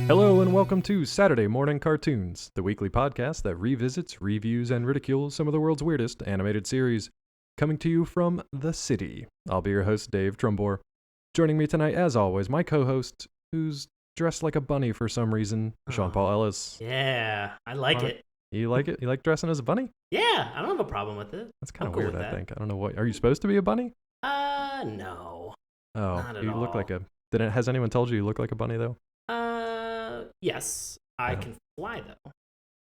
Hello and welcome to Saturday Morning Cartoons, the weekly podcast that revisits, reviews, and ridicules some of the world's weirdest animated series. Coming to you from the city. I'll be your host, Dave Trumbore. Joining me tonight, as always, my co-host, who's dressed like a bunny for some reason, Sean Paul Ellis. Yeah, I like it. You like it? You like dressing as a bunny? Yeah, I don't have a problem with it. That's kind of cool weird, with I that. think. I don't know what. Are you supposed to be a bunny? No. Oh, Not at you look all. like a. Has anyone told you look like a bunny though? Yes. I can fly though.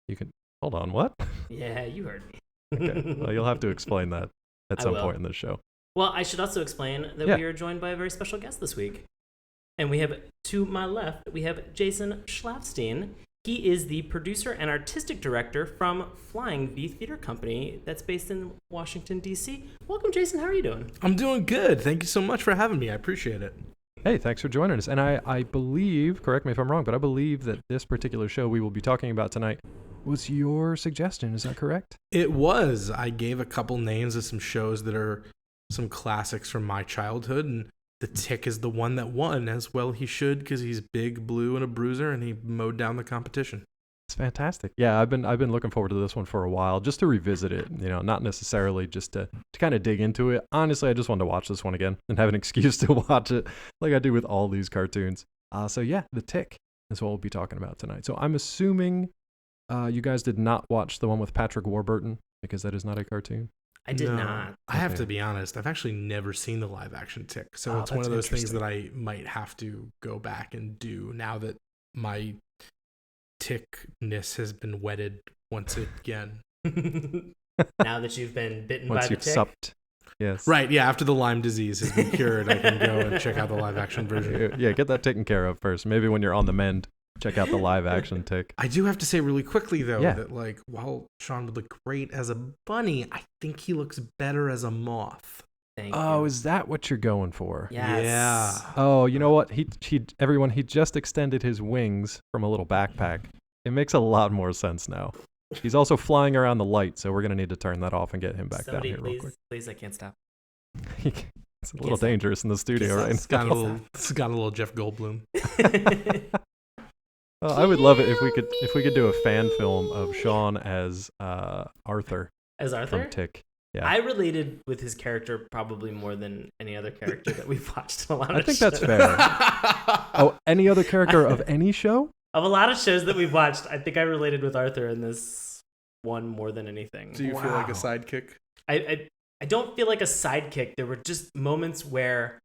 You can. Hold on, what? Yeah, you heard me. Okay. Well, you'll have to explain that at I some will. point in this show. Well, I should also explain that we are joined by a very special guest this week. And we have, to my left, we have Jason Schlafstein. He is the producer and artistic director from Flying V Theater Company that's based in Washington, D.C. Welcome, Jason. How are you doing? I'm doing good. Thank you so much for having me. I appreciate it. Hey, thanks for joining us. And I believe, correct me if I'm wrong, but I believe that this particular show we will be talking about tonight was your suggestion. Is that correct? It was. I gave a couple names of some shows that are some classics from my childhood, and The Tick is the one that won, as well he should, because he's big, blue, and a bruiser, and he mowed down the competition. It's fantastic. Yeah, I've been looking forward to this one for a while, just to revisit it. You know, not necessarily just to kind of dig into it. Honestly, I just wanted to watch this one again and have an excuse to watch it, like I do with all these cartoons. So yeah, The Tick is what we'll be talking about tonight. So I'm assuming you guys did not watch the one with Patrick Warburton, because that is not a cartoon. I did No. not. I have to be honest. I've actually never seen the live-action Tick, so it's one that's of those things interesting. that I might have to go back and do now that my tickness has been whetted once again. Now that you've been bitten Once by the you've tick. supped. Yes. Right, yeah, after the Lyme disease has been cured, I can go and check out the live-action version. Yeah, get that taken care of first. Maybe when you're on the mend, check out the live action Tick. I do have to say really quickly, though, Yeah. that, like, while Sean would look great as a bunny, I think he looks better as a moth. Thank Oh, you. is that what you're going for? Yes. Yeah. Oh, you know what? He just extended his wings from a little backpack. It makes a lot more sense now. He's also flying around the light, so we're going to need to turn that off and get him back Somebody, down here real quick. please, I can't stop. It's a little stop. dangerous in the studio right It's got a little Jeff Goldblum. Oh, I would love it if we could do a fan film of Sean as Arthur As Arthur? from Tick. Yeah. I related with his character probably more than any other character that we've watched in a lot of I think that's shows. fair. Oh, any other character of any show? Of a lot of shows that we've watched, I think I related with Arthur in this one more than anything. Do you feel like a Wow. sidekick? I don't feel like a sidekick. There were just moments where,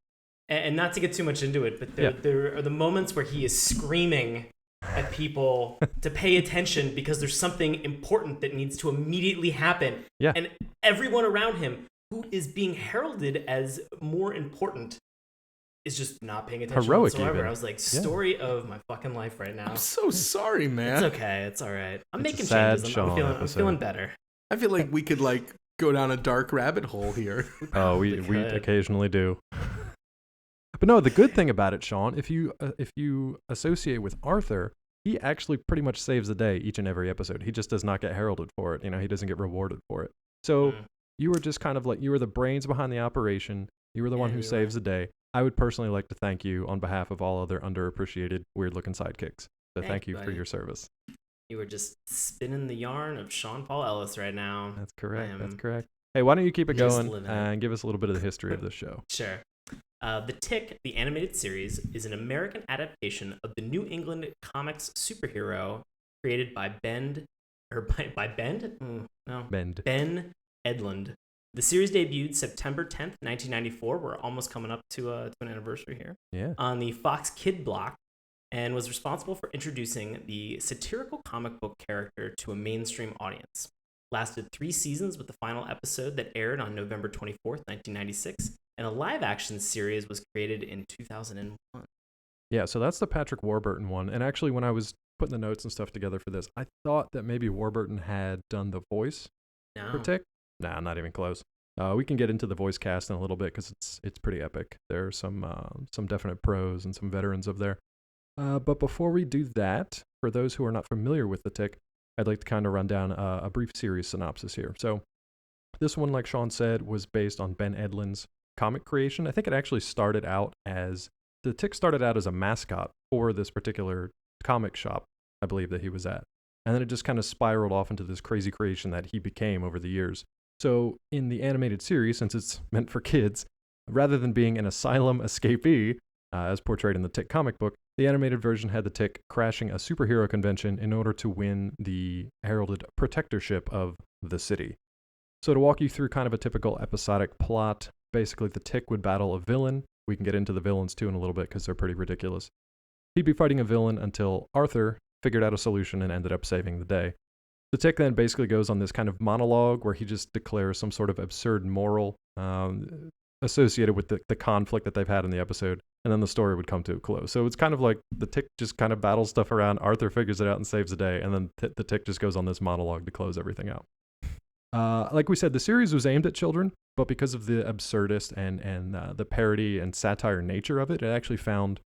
and not to get too much into it, but there are the moments where he is screaming at people to pay attention because there's something important that needs to immediately happen. Yeah. And everyone around him who is being heralded as more important is just not paying attention Heroic whatsoever. even. I was like, story of my fucking life right now. I'm so sorry, man. It's okay. It's all right. I'm It's a making sad changes. Sean I'm episode. feeling better. I feel like we could go down a dark rabbit hole here. Oh, we could. occasionally do. But no, the good thing about it, Sean, if you associate with Arthur, he actually pretty much saves the day each and every episode. He just does not get heralded for it. You know, he doesn't get rewarded for it. So you were just kind of like, you were the brains behind the operation. You were the one who you saves the day. I would personally like to thank you on behalf of all other underappreciated, weird-looking sidekicks. So thank you for buddy. your service. You were just spinning the yarn of Sean Paul Ellis right now. That's correct. That's am correct. Hey, why don't you keep it just going living it. and give us a little bit of the history of this show? Sure. The Tick, the animated series, is an American adaptation of the New England comics superhero created by Ben Edlund. The series debuted September 10th, 1994. We're almost coming up to an anniversary here. Yeah. On the Fox Kid block, and was responsible for introducing the satirical comic book character to a mainstream audience. Lasted 3 seasons with the final episode that aired on November 24th, 1996, and a live-action series was created in 2001. Yeah, so that's the Patrick Warburton one. And actually, when I was putting the notes and stuff together for this, I thought that maybe Warburton had done the voice for No. Tick. Nah, not even close. We can get into the voice cast in a little bit because it's pretty epic. There are some definite pros and some veterans of there. But before we do that, for those who are not familiar with the Tick, I'd like to kind of run down a brief series synopsis here. So this one, like Sean said, was based on Ben Edlund's comic creation. I think it actually started out as, the Tick started out as a mascot for this particular comic shop, I believe, that he was at. And then it just kind of spiraled off into this crazy creation that he became over the years. So in the animated series, since it's meant for kids, rather than being an asylum escapee, as portrayed in the Tick comic book, the animated version had the Tick crashing a superhero convention in order to win the heralded protectorship of the city. So to walk you through kind of a typical episodic plot, basically the Tick would battle a villain. We can get into the villains too in a little bit because they're pretty ridiculous. He'd be fighting a villain until Arthur figured out a solution and ended up saving the day. The Tick then basically goes on this kind of monologue where he just declares some sort of absurd moral associated with the conflict that they've had in the episode, and then the story would come to a close. So it's kind of like the Tick just kind of battles stuff around, Arthur figures it out and saves the day, and then the Tick just goes on this monologue to close everything out. Like we said, the series was aimed at children, but because of the absurdist and the parody and satire nature of it, it actually found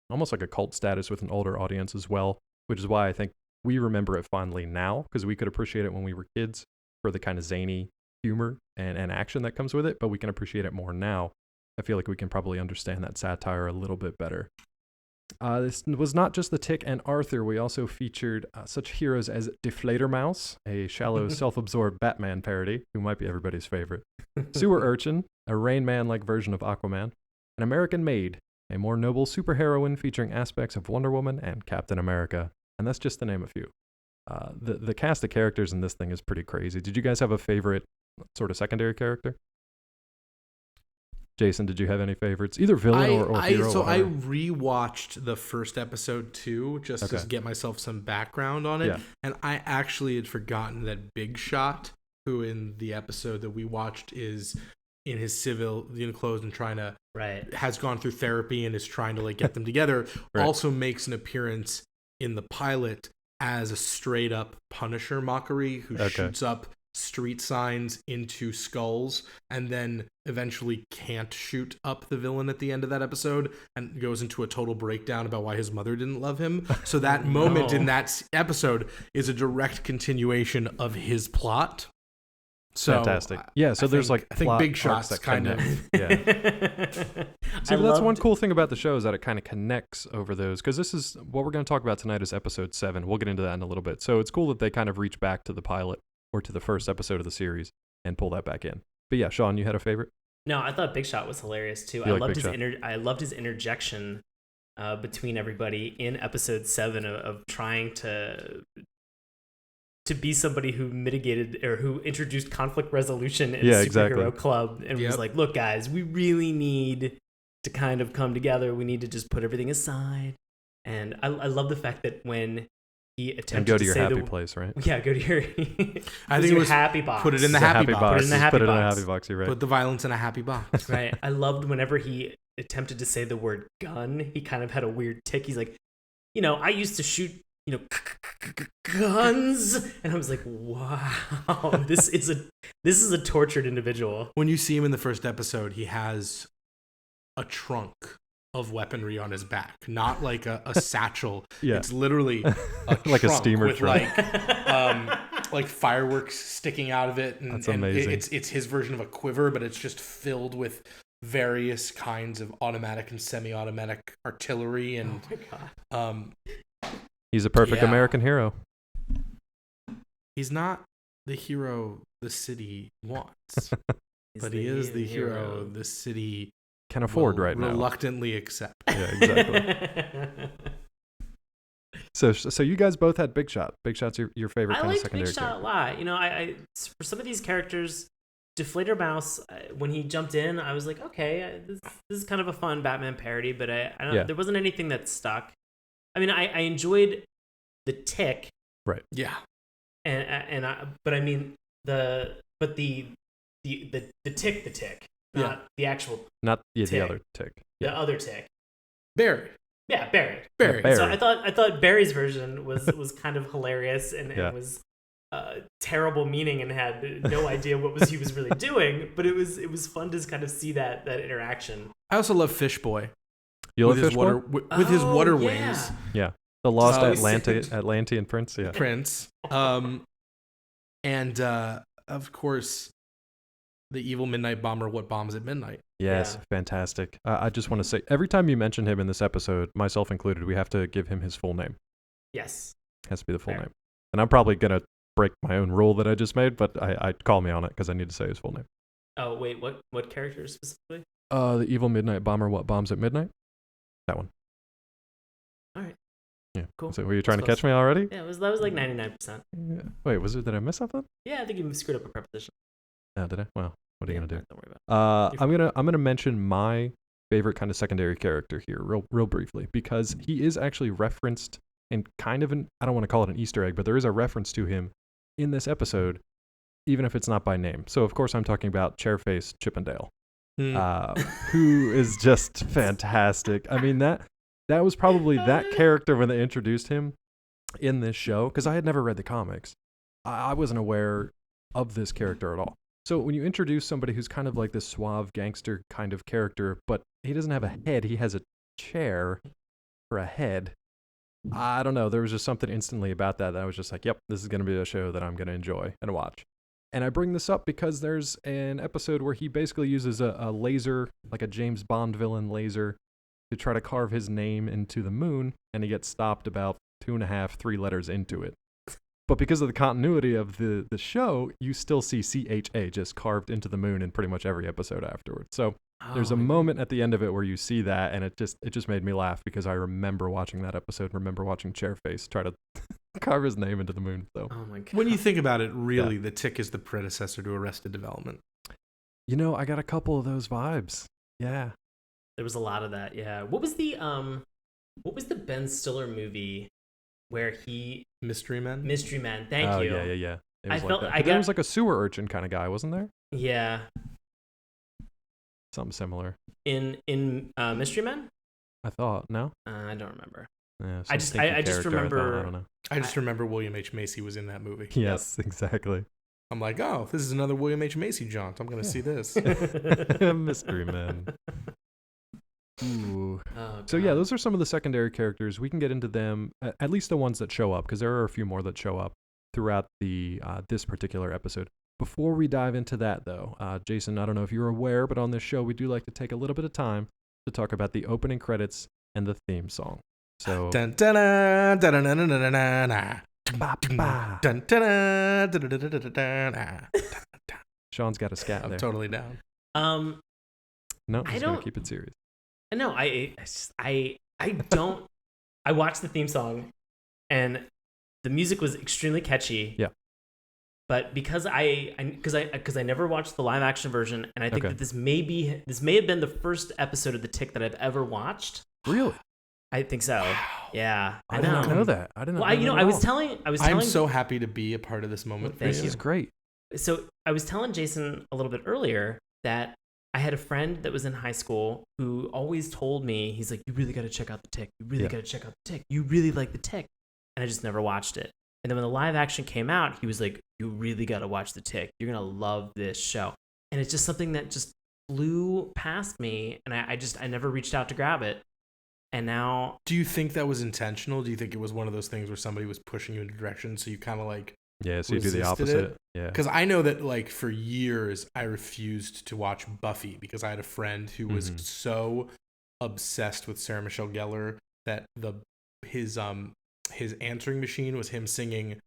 almost like a cult status with an older audience as well, which is why I think we remember it fondly now, because we could appreciate it when we were kids for the kind of zany humor and action that comes with it, but we can appreciate it more now. I feel like we can probably understand that satire a little bit better. This was not just the Tick and Arthur. We also featured such heroes as Deflatormouse, a shallow, self-absorbed Batman parody, who might be everybody's favorite. Sewer Urchin, a Rain Man-like version of Aquaman. An American Maid, a more noble superheroine featuring aspects of Wonder Woman and Captain America. And that's just to name a few. The cast of characters in this thing is pretty crazy. Did you guys have a favorite sort of secondary character? Jason, did you have any favorites? Either villain or hero? So I rewatched the first episode too, just to get myself some background on it. Yeah. And I actually had forgotten that Big Shot, who in the episode that we watched is in his civilian clothes and has gone through therapy and is trying to like get them together, also makes an appearance in the pilot as a straight up Punisher mockery who shoots up street signs into skulls and then eventually can't shoot up the villain at the end of that episode and goes into a total breakdown about why his mother didn't love him. So that moment in that episode is a direct continuation of his plot. So fantastic. Yeah, so there's I think Big Shot's that kind of See, that's one cool thing about the show is that it kind of connects over those, because this is what we're going to talk about tonight is episode 7. We'll get into that in a little bit. So it's cool that they kind of reach back to the pilot or to the first episode of the series and pull that back in. But yeah, Sean, you had a favorite? No, I thought Big Shot was hilarious too. I loved his interjection between everybody in episode 7 of trying to be somebody who mitigated or who introduced conflict resolution in a superhero club and was like, look, guys, we really need to kind of come together. We need to just put everything aside. And I love the fact that when he attempted and go to to your say happy place, right? Yeah, go to your I think it was happy box. Put it in the happy box. Put it in the happy box. You're right. Put the violence in a happy box. Right. I loved whenever he attempted to say the word gun, he kind of had a weird tick. He's like, I used to shoot guns, and I was like, wow, this is a tortured individual. When you see him in the first episode, he has a trunk of weaponry on his back, not like a satchel. It's literally a like a steamer with trunk. like fireworks sticking out of it, and that's amazing. It's his version of a quiver, but it's just filled with various kinds of automatic and semi-automatic artillery. And oh my God. He's a perfect American hero. He's not the hero the city wants, but he is the hero the city can afford right now. Reluctantly accept. Yeah, exactly. So you guys both had Big Shot. Big Shot's your favorite kind of secondary character. I liked Big Shot a lot. I for some of these characters, Deflatormouse, when he jumped in, I was like, okay, this is kind of a fun Batman parody, but I don't, there wasn't anything that stuck. I mean, I enjoyed the Tick, right? Yeah, but I mean the Tick, not the actual, not Tick. The other Tick, the other Tick, Barry. Yeah, Barry. Barry. So I thought Barry's version was kind of hilarious and was terrible meaning and had no idea what he was really doing, but it was fun to kind of see that interaction. I also love Fish Boy. You love Fish Boy? With his water wings. Yeah. The lost Atlantean prince, yeah. Prince. And of course, the evil midnight bomber, What Bombs at Midnight. Yes, fantastic. I just want to say, every time you mention him in this episode, myself included, we have to give him his full name. Yes. Has to be the full Fair. name. And I'm probably going to break my own rule that I just made, but I call me on it because I need to say his full name. Oh, wait, what character specifically? The evil midnight bomber, what bombs at midnight? That one. All right. Yeah. Cool. So were you trying to catch me already? Yeah, that was like 99%. Yeah. Wait, did I miss something? Yeah, I think you screwed up a preposition. Oh, did I? Well, what are you going to do? Don't worry about it. I'm gonna mention my favorite kind of secondary character here real briefly because he is actually referenced in kind of I don't want to call it an Easter egg, but there is a reference to him in this episode, even if it's not by name. So of course I'm talking about Chairface Chippendale, who is just fantastic. I mean that was probably that character when they introduced him in this show because I had never read the comics. I wasn't aware of this character at all. So when you introduce somebody who's kind of like this suave gangster kind of character, but he doesn't have a head, he has a chair for a head. I don't know. There was just something instantly about that I was just like, yep, this is going to be a show that I'm going to enjoy and watch. And I bring this up because there's an episode where he basically uses a laser, like a James Bond villain laser, to try to carve his name into the moon, and he gets stopped about 2.5, 3 letters into it. But because of the continuity of the show, you still see CHA just carved into the moon in pretty much every episode afterwards. So there's a moment at the end of it where you see that, and it just made me laugh because I remember watching that episode, remember watching Chairface try to carve his name into the moon. So Oh my god. When you think about it, really, The Tick is the predecessor to Arrested Development. You know, I got a couple of those vibes. Yeah. There was a lot of that, yeah. What was the Ben Stiller movie where he Mystery Men? Mystery Man, thank you. Oh, yeah. It I was felt that. I But there got was like a sewer urchin kind of guy, wasn't there? Yeah. Something similar. In Mystery Men? I thought, no? I don't remember. Yeah, I just remember I don't know. I just rember William H. Macy was in that movie. Yes, exactly. I'm like, oh, this is another William H. Macy jaunt. I'm going to see this. Mystery Men. Ooh. Oh, So yeah, those are some of the secondary characters. We can get into them, at least the ones that show up, because there are a few more that show up throughout the this particular episode. Before we dive into that, though, Jason, I don't know if you're aware, but on this show we do like to take a little bit of time to talk about the opening credits and the theme song. So. Dun, dun, dun, dun, dun, dun, dun, dun, dun, dun. Ba, ba. Dun, dun, dun, dun, dun, dun, dun, dun, dun. Sean's got a scat I'm there. totally down. No, I he's don't- gonna keep it serious. No, I don't. I watched the theme song, and the music was extremely catchy. Yeah. But because I never watched the live action version, and I think Okay. that this may have been the first episode of The Tick that I've ever watched. Really? I think so. Yeah, I did not know that. I didn't. Well, know that I at was all. telling. I'm so happy to be a part of this moment for Thank This you. is great. So I was telling Jason a little bit earlier that I had a friend that was in high school who always told me, he's like, you really got to check out The Tick. You really got to check out The Tick. You really like The Tick. And I just never watched it. And then when the live action came out, he was like, you really got to watch The Tick. You're going to love this show. And it's just something that just flew past me. And I never reached out to grab it. And now. Do you think that was intentional? Do you think it was one of those things where somebody was pushing you in a direction so you kind of like. Yeah, so you do the resisted opposite. it? Yeah. Because I know that like for years I refused to watch Buffy because I had a friend who was so obsessed with Sarah Michelle Gellar that his answering machine was him singing,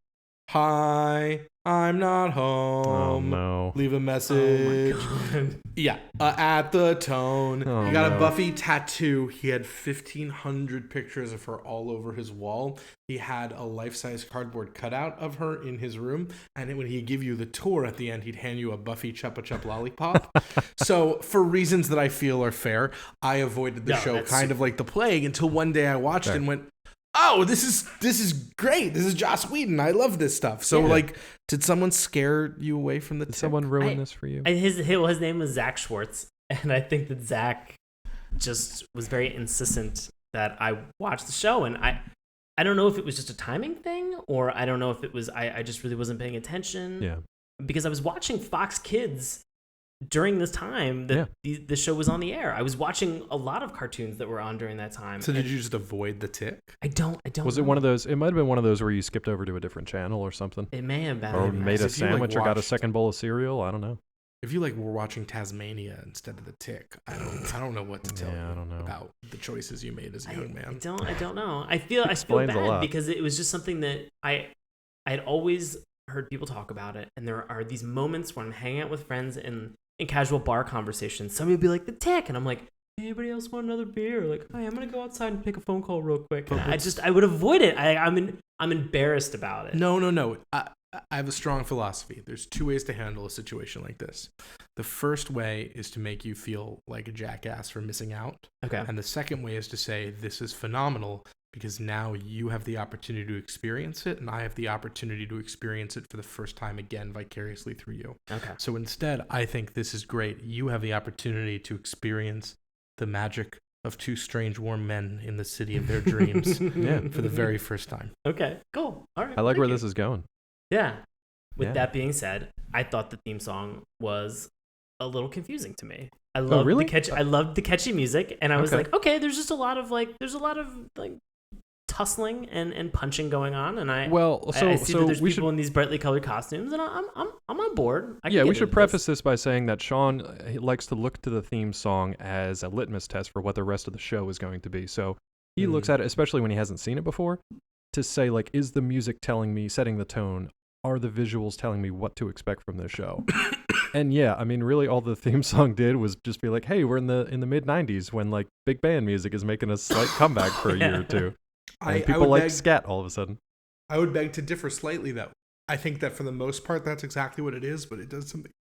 "Hi, I'm not home. Oh no. Leave a message." Oh my God. Yeah, at the tone. Oh, He got no. a Buffy tattoo. He had 1,500 pictures of her all over his wall. He had a life-size cardboard cutout of her in his room. And when he'd give you the tour at the end, he'd hand you a Buffy Chupa Chup lollipop. So for reasons that I feel are fair, I avoided the show that's kind of like the plague until one day I watched it and went, oh, this is great. This is Joss Whedon. I love this stuff. So like, did someone scare you away from the Did Tick? someone ruin this for you? And his name was Zach Schwartz, and I think that Zach just was very insistent that I watch the show, and I don't know if it was just a timing thing, or I don't know if it was I just really wasn't paying attention. Yeah. Because I was watching Fox Kids during this time that the show was on the air. I was watching a lot of cartoons that were on during that time. So did you just avoid the Tick? I don't. Was it one of those? It might have been one of those where you skipped over to a different channel or something, It may have been. or made a if you, like, sandwich or got a watched- second bowl of cereal. I don't know. If you were watching Tasmania instead of The Tick, I don't know what to tell you about the choices you made as a young man. I don't know. I feel bad because it was just something that I had always heard people talk about it, and there are these moments when I'm hanging out with friends in casual bar conversations. Somebody would be like, The Tick, and I'm like, hey, anybody else want another beer? Like, hey, I'm gonna go outside and take a phone call real quick. And I would avoid it. I'm embarrassed about it. No. I have a strong philosophy. There's two ways to handle a situation like this. The first way is to make you feel like a jackass for missing out. Okay. And the second way is to say, this is phenomenal because now you have the opportunity to experience it, and I have the opportunity to experience it for the first time again vicariously through you. Okay. So instead, I think this is great. You have the opportunity to experience the magic of two strange warm men in the city of their dreams for the very first time. Okay, cool. All right. I like where this is going. Yeah. With that being said, I thought the theme song was a little confusing to me. I loved the catchy music, and I was like, okay, there's just a lot of tussling and punching going on, and I see that there's people in these brightly colored costumes, and I'm on board. We should preface this by saying that Sean he likes to look to the theme song as a litmus test for what the rest of the show is going to be. So he looks at it, especially when he hasn't seen it before, to say like, is the music setting the tone? Are the visuals telling me what to expect from this show? And really all the theme song did was just be like, hey, we're in the mid 90s when like big band music is making a slight comeback for a year or two. And people like scat all of a sudden. I would beg to differ slightly, though. I think that for the most part, that's exactly what it is, but it does something.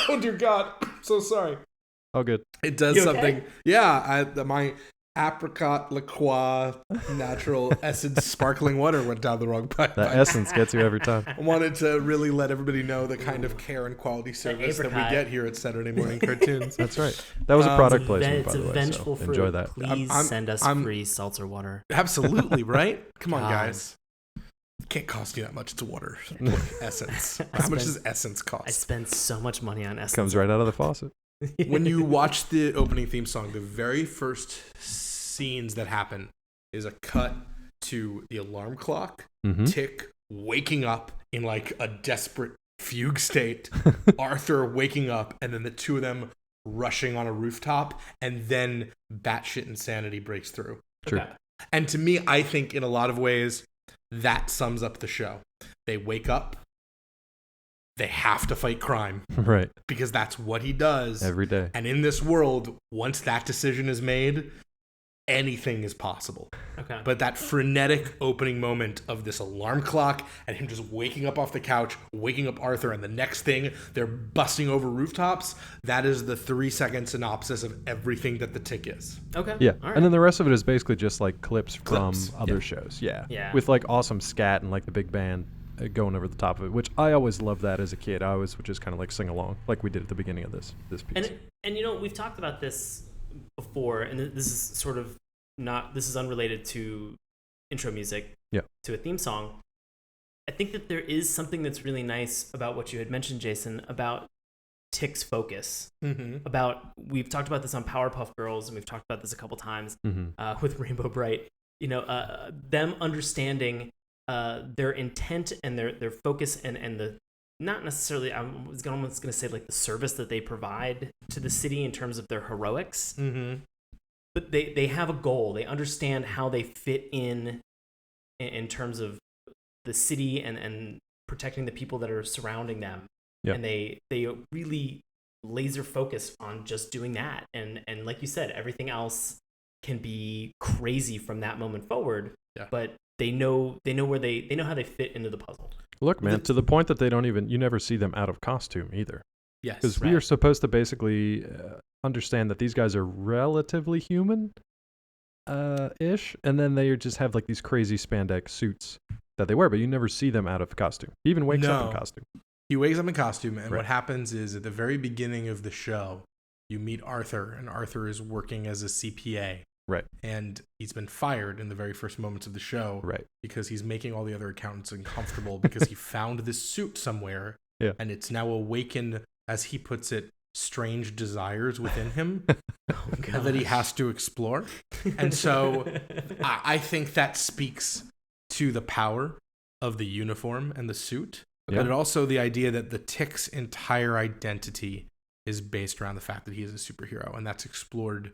Oh, dear God. I'm so sorry. Oh, good. It does something. Okay? Yeah. My apricot liqueur natural essence sparkling water went down the wrong pipe. That essence gets you every time. I wanted to really let everybody know the kind of care and quality service that we get here at Saturday Morning Cartoons. That's right. That was a product placement, by the way. It's a vengeful fruit. Enjoy that. Please send us free seltzer water. Absolutely, right? Come on, guys. It can't cost you that much to water. Essence. How much does essence cost? I spend so much money on essence. Comes right out of the faucet. When you watch the opening theme song, the very first scenes that happen is a cut to the alarm clock, Tick waking up in like a desperate fugue state, Arthur waking up, and then the two of them rushing on a rooftop, and then batshit insanity breaks through. True. And to me, I think in a lot of ways, that sums up the show. They wake up. They have to fight crime. Right. Because that's what he does. Every day. And in this world, once that decision is made, anything is possible. Okay. But that frenetic opening moment of this alarm clock and him just waking up off the couch, waking up Arthur, and the next thing, they're busting over rooftops, that is the 3-second synopsis of everything that the Tick is. Okay. Yeah. All right. And then the rest of it is basically just like clips from other shows. Yeah. With like awesome scat and like the big band going over the top of it, which I always loved that as a kid. I always would just kind of like sing along like we did at the beginning of this piece. And we've talked about this before, and this is sort of this is unrelated to intro music to a theme song. I think that there is something that's really nice about what you had mentioned, Jason, about Tick's focus. About, we've talked about this on Powerpuff Girls, and we've talked about this a couple times with Rainbow Bright. Them understanding their intent and their focus and the, not necessarily, I was almost going to say like the service that they provide to the city in terms of their heroics. But they have a goal. They understand how they fit in terms of the city and protecting the people that are surrounding them. Yep. And they really laser focus on just doing that. And like you said, everything else can be crazy from that moment forward. Yeah. But they know how they fit into the puzzle. Look, man, to the point that you never see them out of costume either. Yes. Because we are supposed to basically understand that these guys are relatively human ish, and then they just have like these crazy spandex suits that they wear, but you never see them out of costume. He even wakes up in costume. He wakes up in costume, and what happens is at the very beginning of the show, you meet Arthur, and Arthur is working as a CPA. Right. And he's been fired in the very first moments of the show. Right. Because he's making all the other accountants uncomfortable because he found this suit somewhere. Yeah. And it's now awakened, as he puts it, strange desires within him that he has to explore. And so I think that speaks to the power of the uniform and the suit. But it also the idea that the Tick's entire identity is based around the fact that he is a superhero, and that's explored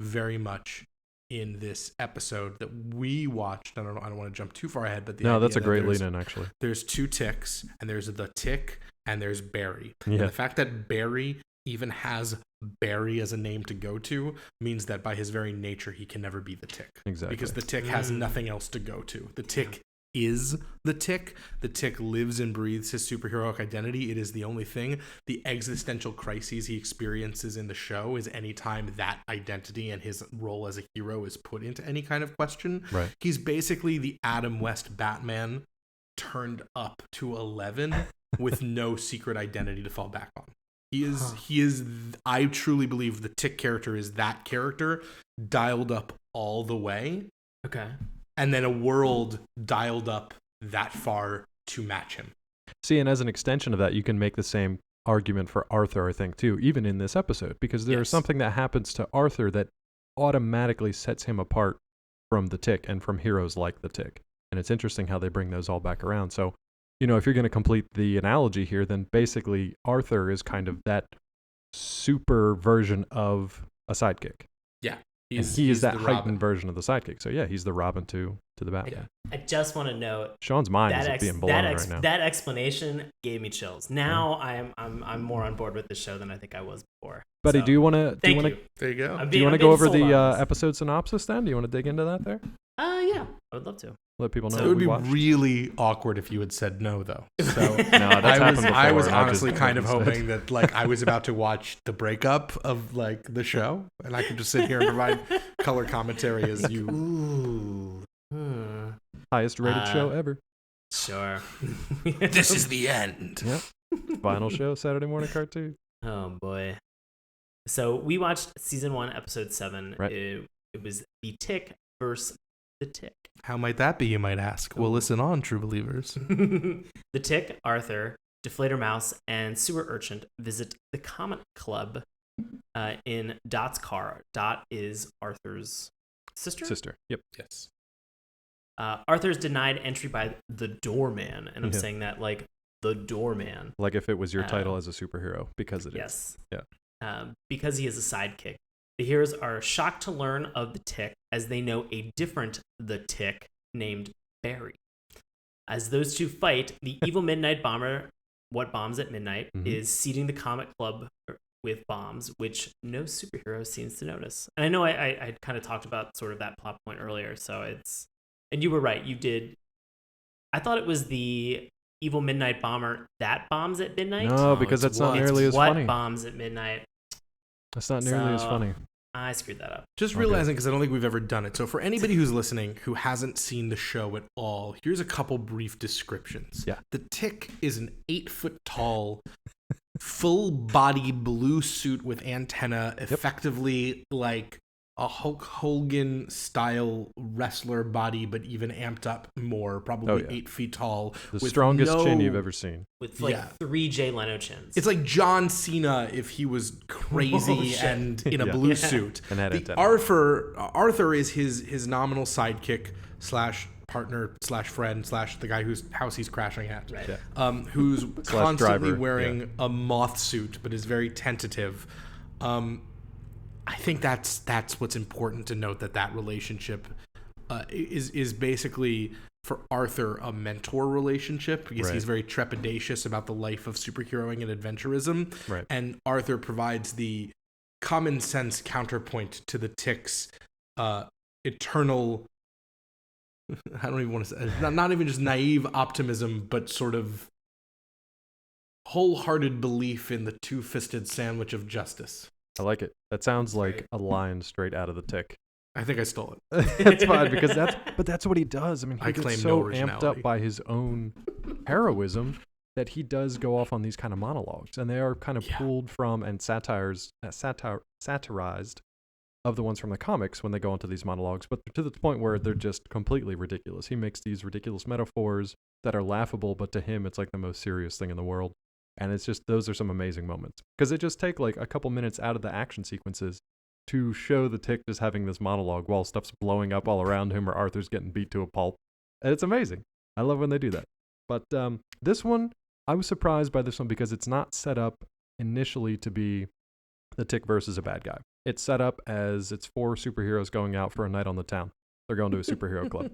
very much in this episode that we watched. I don't want to jump too far ahead, but that's a great lead-in, actually. There's two Ticks, and there's the Tick, and there's Barry. Yeah. And the fact that Barry even has Barry as a name to go to means that by his very nature, he can never be the Tick. Exactly. Because the Tick has nothing else to go to. The Tick is the Tick. The Tick lives and breathes his superheroic identity. It is the only thing. The existential crises he experiences in the show is anytime that identity and his role as a hero is put into any kind of question. Right. He's basically the Adam West Batman turned up to 11 with no secret identity to fall back on. He is, I truly believe the Tick character is that character dialed up all the way. Okay. And then a world dialed up that far to match him. See, and as an extension of that, you can make the same argument for Arthur, I think, too, even in this episode, because there is something that happens to Arthur that automatically sets him apart from the Tick and from heroes like the Tick. And it's interesting how they bring those all back around. So, if you're going to complete the analogy here, then basically Arthur is kind of that super version of a sidekick. Yeah. He is that heightened version of the sidekick. So yeah, he's the Robin to the Batman. I just want to note Sean's mind is being blown right now. That explanation gave me chills. Now I'm more on board with the show than I think I was before. Buddy, do you want to? There you go. Do you want to go over the episode synopsis then? Do you want to dig into that there? Yeah, I would love to. Let people know. So it would be really awkward if you had said no, though. So I was honestly kind of hoping that I was about to watch the breakup of the show, and I could just sit here and provide color commentary as you. Ooh. Highest rated show ever. Sure. This is the end. Yep. Final show, Saturday morning cartoon. Oh boy. So we watched season 1, episode 7. Right. It was the Tick versus the Tick. How might that be, you might ask? Well, listen on, true believers. The Tick, Arthur, Deflator Mouse, and Sewer Urchin visit the Comic Club in Dot's car. Dot is Arthur's sister? Yep. Yes. Arthur's denied entry by the Doorman, and I'm saying that like the Doorman. Like if it was your title as a superhero, because it is. Yes. Yeah. Because he is a sidekick. The heroes are shocked to learn of the Tick as they know a different the Tick named Barry. As those two fight, the evil Midnight Bomber, what bombs at midnight, is seeding the Comic Club with bombs, which no superhero seems to notice. And I know I kind of talked about sort of that plot point earlier, so it's... And you were right, you did... I thought it was the evil Midnight Bomber that bombs at midnight. No, because that's not nearly as funny. What bombs at midnight. That's not nearly as funny. I screwed that up. Just realizing, because I don't think we've ever done it. So for anybody who's listening who hasn't seen the show at all, here's a couple brief descriptions. Yeah. The Tick is an 8-foot tall, full body blue suit with antenna, effectively like a Hulk Hogan style wrestler body, but even amped up more, probably 8 feet tall. The strongest chin you've ever seen. With 3 Jay Leno chins. It's like John Cena if he was crazy and in a blue suit. And had Arthur is his nominal sidekick / partner / friend / the guy whose house he's crashing at. Right. Yeah. Who's constantly driver. wearing a moth suit, but is very tentative. I think that's what's important to note, that relationship is basically for Arthur a mentor relationship, because he's very trepidatious about the life of superheroing and adventurism. Right. And Arthur provides the common sense counterpoint to the Tick's eternal, I don't even want to say, not even just naive optimism, but sort of wholehearted belief in the two-fisted sandwich of justice. I like it. That sounds like a line straight out of the Tick. I think I stole it. It's fine, because that's what he does. I mean, he gets so amped up by his own heroism that he does go off on these kind of monologues, and they are kind of pulled from and satirized of the ones from the comics when they go into these monologues, but to the point where they're just completely ridiculous. He makes these ridiculous metaphors that are laughable, but to him, it's like the most serious thing in the world. And it's just, those are some amazing moments, because they just take like a couple minutes out of the action sequences to show the Tick just having this monologue while stuff's blowing up all around him or Arthur's getting beat to a pulp. And it's amazing. I love when they do that. But this one, I was surprised by this one because it's not set up initially to be the Tick versus a bad guy. It's set up as it's 4 superheroes going out for a night on the town. They're going to a superhero club.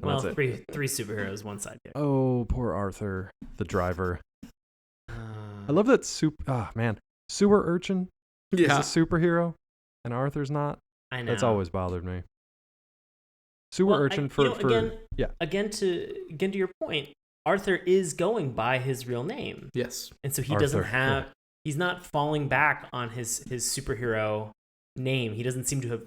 Well, three superheroes, one sidekick. Oh, poor Arthur, the driver. I love that sewer urchin is a superhero and Arthur's not. I know. That's always bothered me. Sewer urchin again to your point, Arthur is going by his real name. Yes. And so he's not falling back on his superhero name. He doesn't seem to have,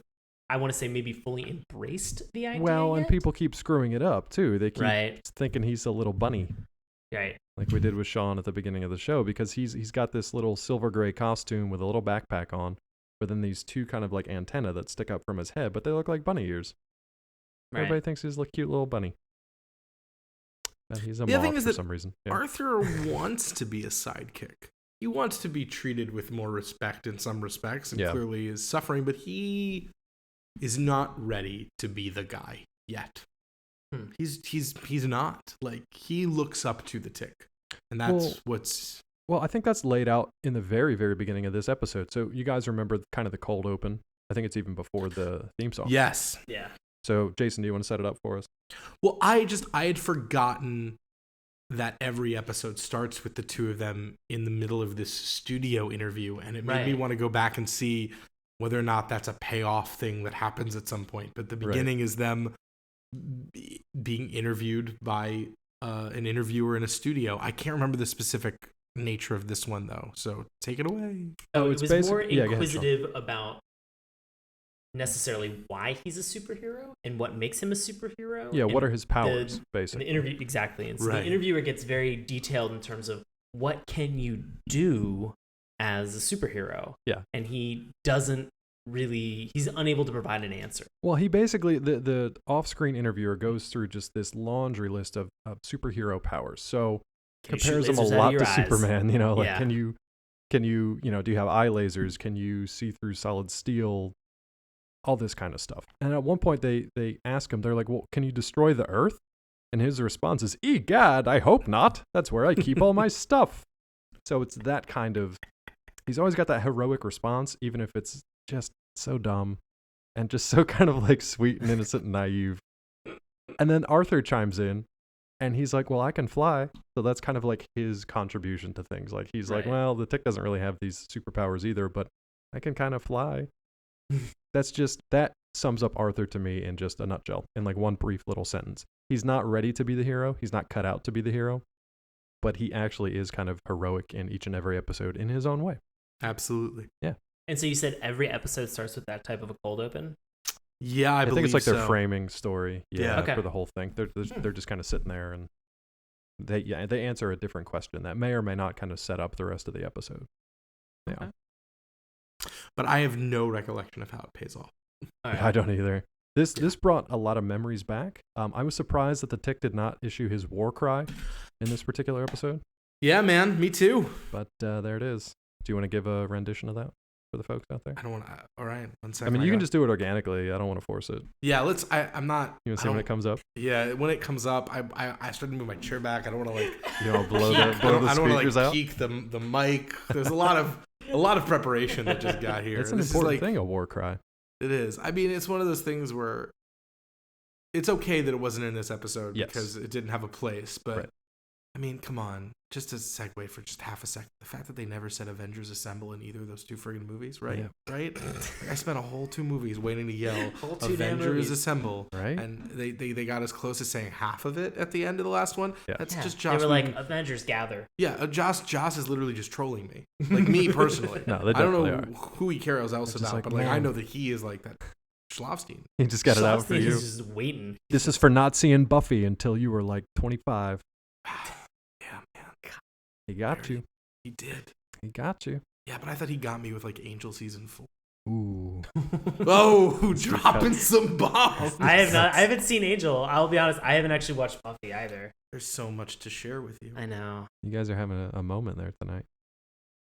I want to say, maybe fully embraced the idea. Well, and people keep screwing it up too. They keep thinking he's a little bunny. Right. Like we did with Sean at the beginning of the show, because he's got this little silver gray costume with a little backpack on, but then these 2 kind of like antennae that stick up from his head, but they look like bunny ears. Right. Everybody thinks he's a cute little bunny. But he's a moth for some reason. Yeah. Arthur wants to be a sidekick. He wants to be treated with more respect in some respects, and clearly is suffering, but he is not ready to be the guy yet. He's not. Like, he looks up to the Tick, and that's what's... Well, I think that's laid out in the very, very beginning of this episode. So you guys remember kind of the cold open? I think it's even before the theme song. Yes. Yeah. So, Jason, do you want to set it up for us? Well, I had forgotten that every episode starts with the 2 of them in the middle of this studio interview, and it made me want to go back and see whether or not that's a payoff thing that happens at some point. But the beginning is them being interviewed by an interviewer in a studio. I can't remember the specific nature of this one, though, so take it away. Oh, it was more inquisitive about necessarily why he's a superhero and what makes him a superhero. Yeah, what are his powers, basically. The interview, exactly. And so the interviewer gets very detailed in terms of what can you do as a superhero. Yeah. And he's unable to provide an answer. Well, he basically, the off-screen interviewer goes through just this laundry list of superhero powers. So compares them a lot to Superman, like can you do you have eye lasers? Can you see through solid steel? All this kind of stuff. And at one point they ask him, they're like, well, can you destroy the earth? And his response is, egad, I hope not. That's where I keep all my stuff. So it's that kind of, he's always got that heroic response, even if it's just so dumb and just so kind of like sweet and innocent and naive. And then Arthur chimes in and he's like, well, I can fly. So that's kind of like his contribution to things. Like he's like, well, the Tick doesn't really have these superpowers either, but I can kind of fly. That sums up Arthur to me in just a nutshell, in like one brief little sentence. He's not ready to be the hero. He's not cut out to be the hero, but he actually is kind of heroic in each and every episode in his own way. Absolutely. Yeah. And so you said every episode starts with that type of a cold open? Yeah, I believe think it's like their so. framing story. Yeah. Okay. For the whole thing. They're just kind of sitting there and they answer a different question that may or may not kind of set up the rest of the episode. Yeah. Okay. But I have no recollection of how it pays off. Right. I don't either. This brought a lot of memories back. I was surprised that the Tick did not issue his war cry in this particular episode. Yeah, man, me too. But there it is. Do you want to give a rendition of that for the folks out there? I don't want to. All right, 1 second. I mean, you can just do it organically. I don't want to force it. Yeah, let's. I'm not. You want to see when it comes up? Yeah, when it comes up, I started to move my chair back. I don't want to like. You know, blow the speakers I don't want to like out. peek the mic. There's a lot of preparation that just got here. It's an important thing, a war cry. It is. I mean, it's one of those things where it's okay that it wasn't in this episode because it didn't have a place. But I mean, come on, just to segue for just half a second, the fact that they never said Avengers Assemble in either of those 2 friggin' movies, right? Yeah. Right? Like, I spent a whole 2 movies waiting to yell Avengers Assemble, right? And they got as close as saying half of it at the end of the last one. Yeah. That's just Joss. They were like, Avengers Gather. Yeah, Joss is literally just trolling me, like me personally. No, they I don't know are. who he cares else about, but like I know that he is like that. Schlafstein. He just got it out for you. He's just waiting. This is for not seeing Buffy until you were like 25. Yeah, man. He got you. He did. He got you. Yeah, but I thought he got me with like Angel season 4. Ooh. Oh, dropping some bombs. I haven't seen Angel. I'll be honest. I haven't actually watched Buffy either. There's so much to share with you. I know. You guys are having a moment there tonight.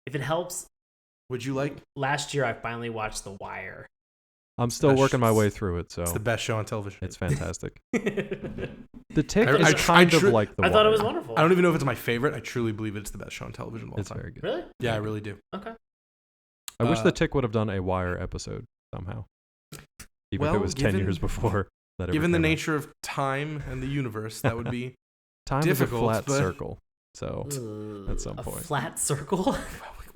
If it helps, would you like? Last year, I finally watched The Wire. I'm still working my way through it, so it's the best show on television. it's fantastic. The Tick is kind of like The Wire. I thought it was wonderful. I don't even know if it's my favorite. I truly believe it's the best show on television of all It's time. very good. Really? Yeah, I really do. Okay. I wish The Tick would have done a Wire episode somehow, even if it was 10 years before. Given the nature of time and the universe, that would be time difficult, is a flat circle. So at some A point, flat circle.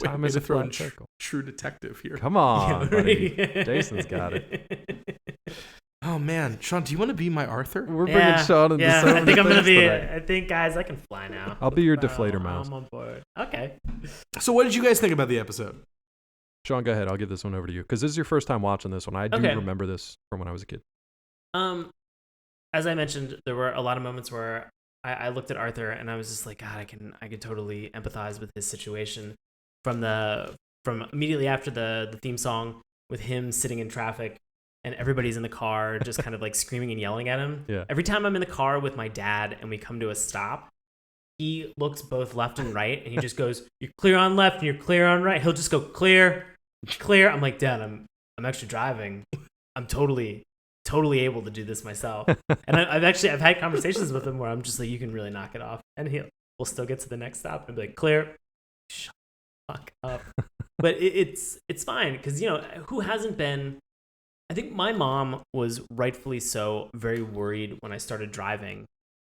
time is a flat circle. True detective here. Come on, buddy. Jason's got it. Oh man, Sean, do you want to be my Arthur? We're bringing Sean into so I think I'm gonna be. today. I think, guys, I can fly now. I'll be your deflator mouse. I'm on board. Okay. So, what did you guys think about the episode? Sean, go ahead. I'll give this one over to you because this is your first time watching this one. I do remember this from when I was a kid. As I mentioned, there were a lot of moments where I looked at Arthur and I was just like, God, I could totally empathize with his situation. From immediately after the theme song with him sitting in traffic and everybody's in the car just kind of like screaming and yelling at him. Yeah. Every time I'm in the car with my dad and we come to a stop, he looks both left and right and he just goes, "You're clear on left and you're clear on right." He'll just go clear. I'm like, Dad, I'm actually driving. I'm totally able to do this myself. And I've had conversations with him where I'm just like, you can really knock it off. And we'll still get to the next stop and be like, clear. Shut the fuck up. But it's fine because, who hasn't been, I think my mom was rightfully so very worried when I started driving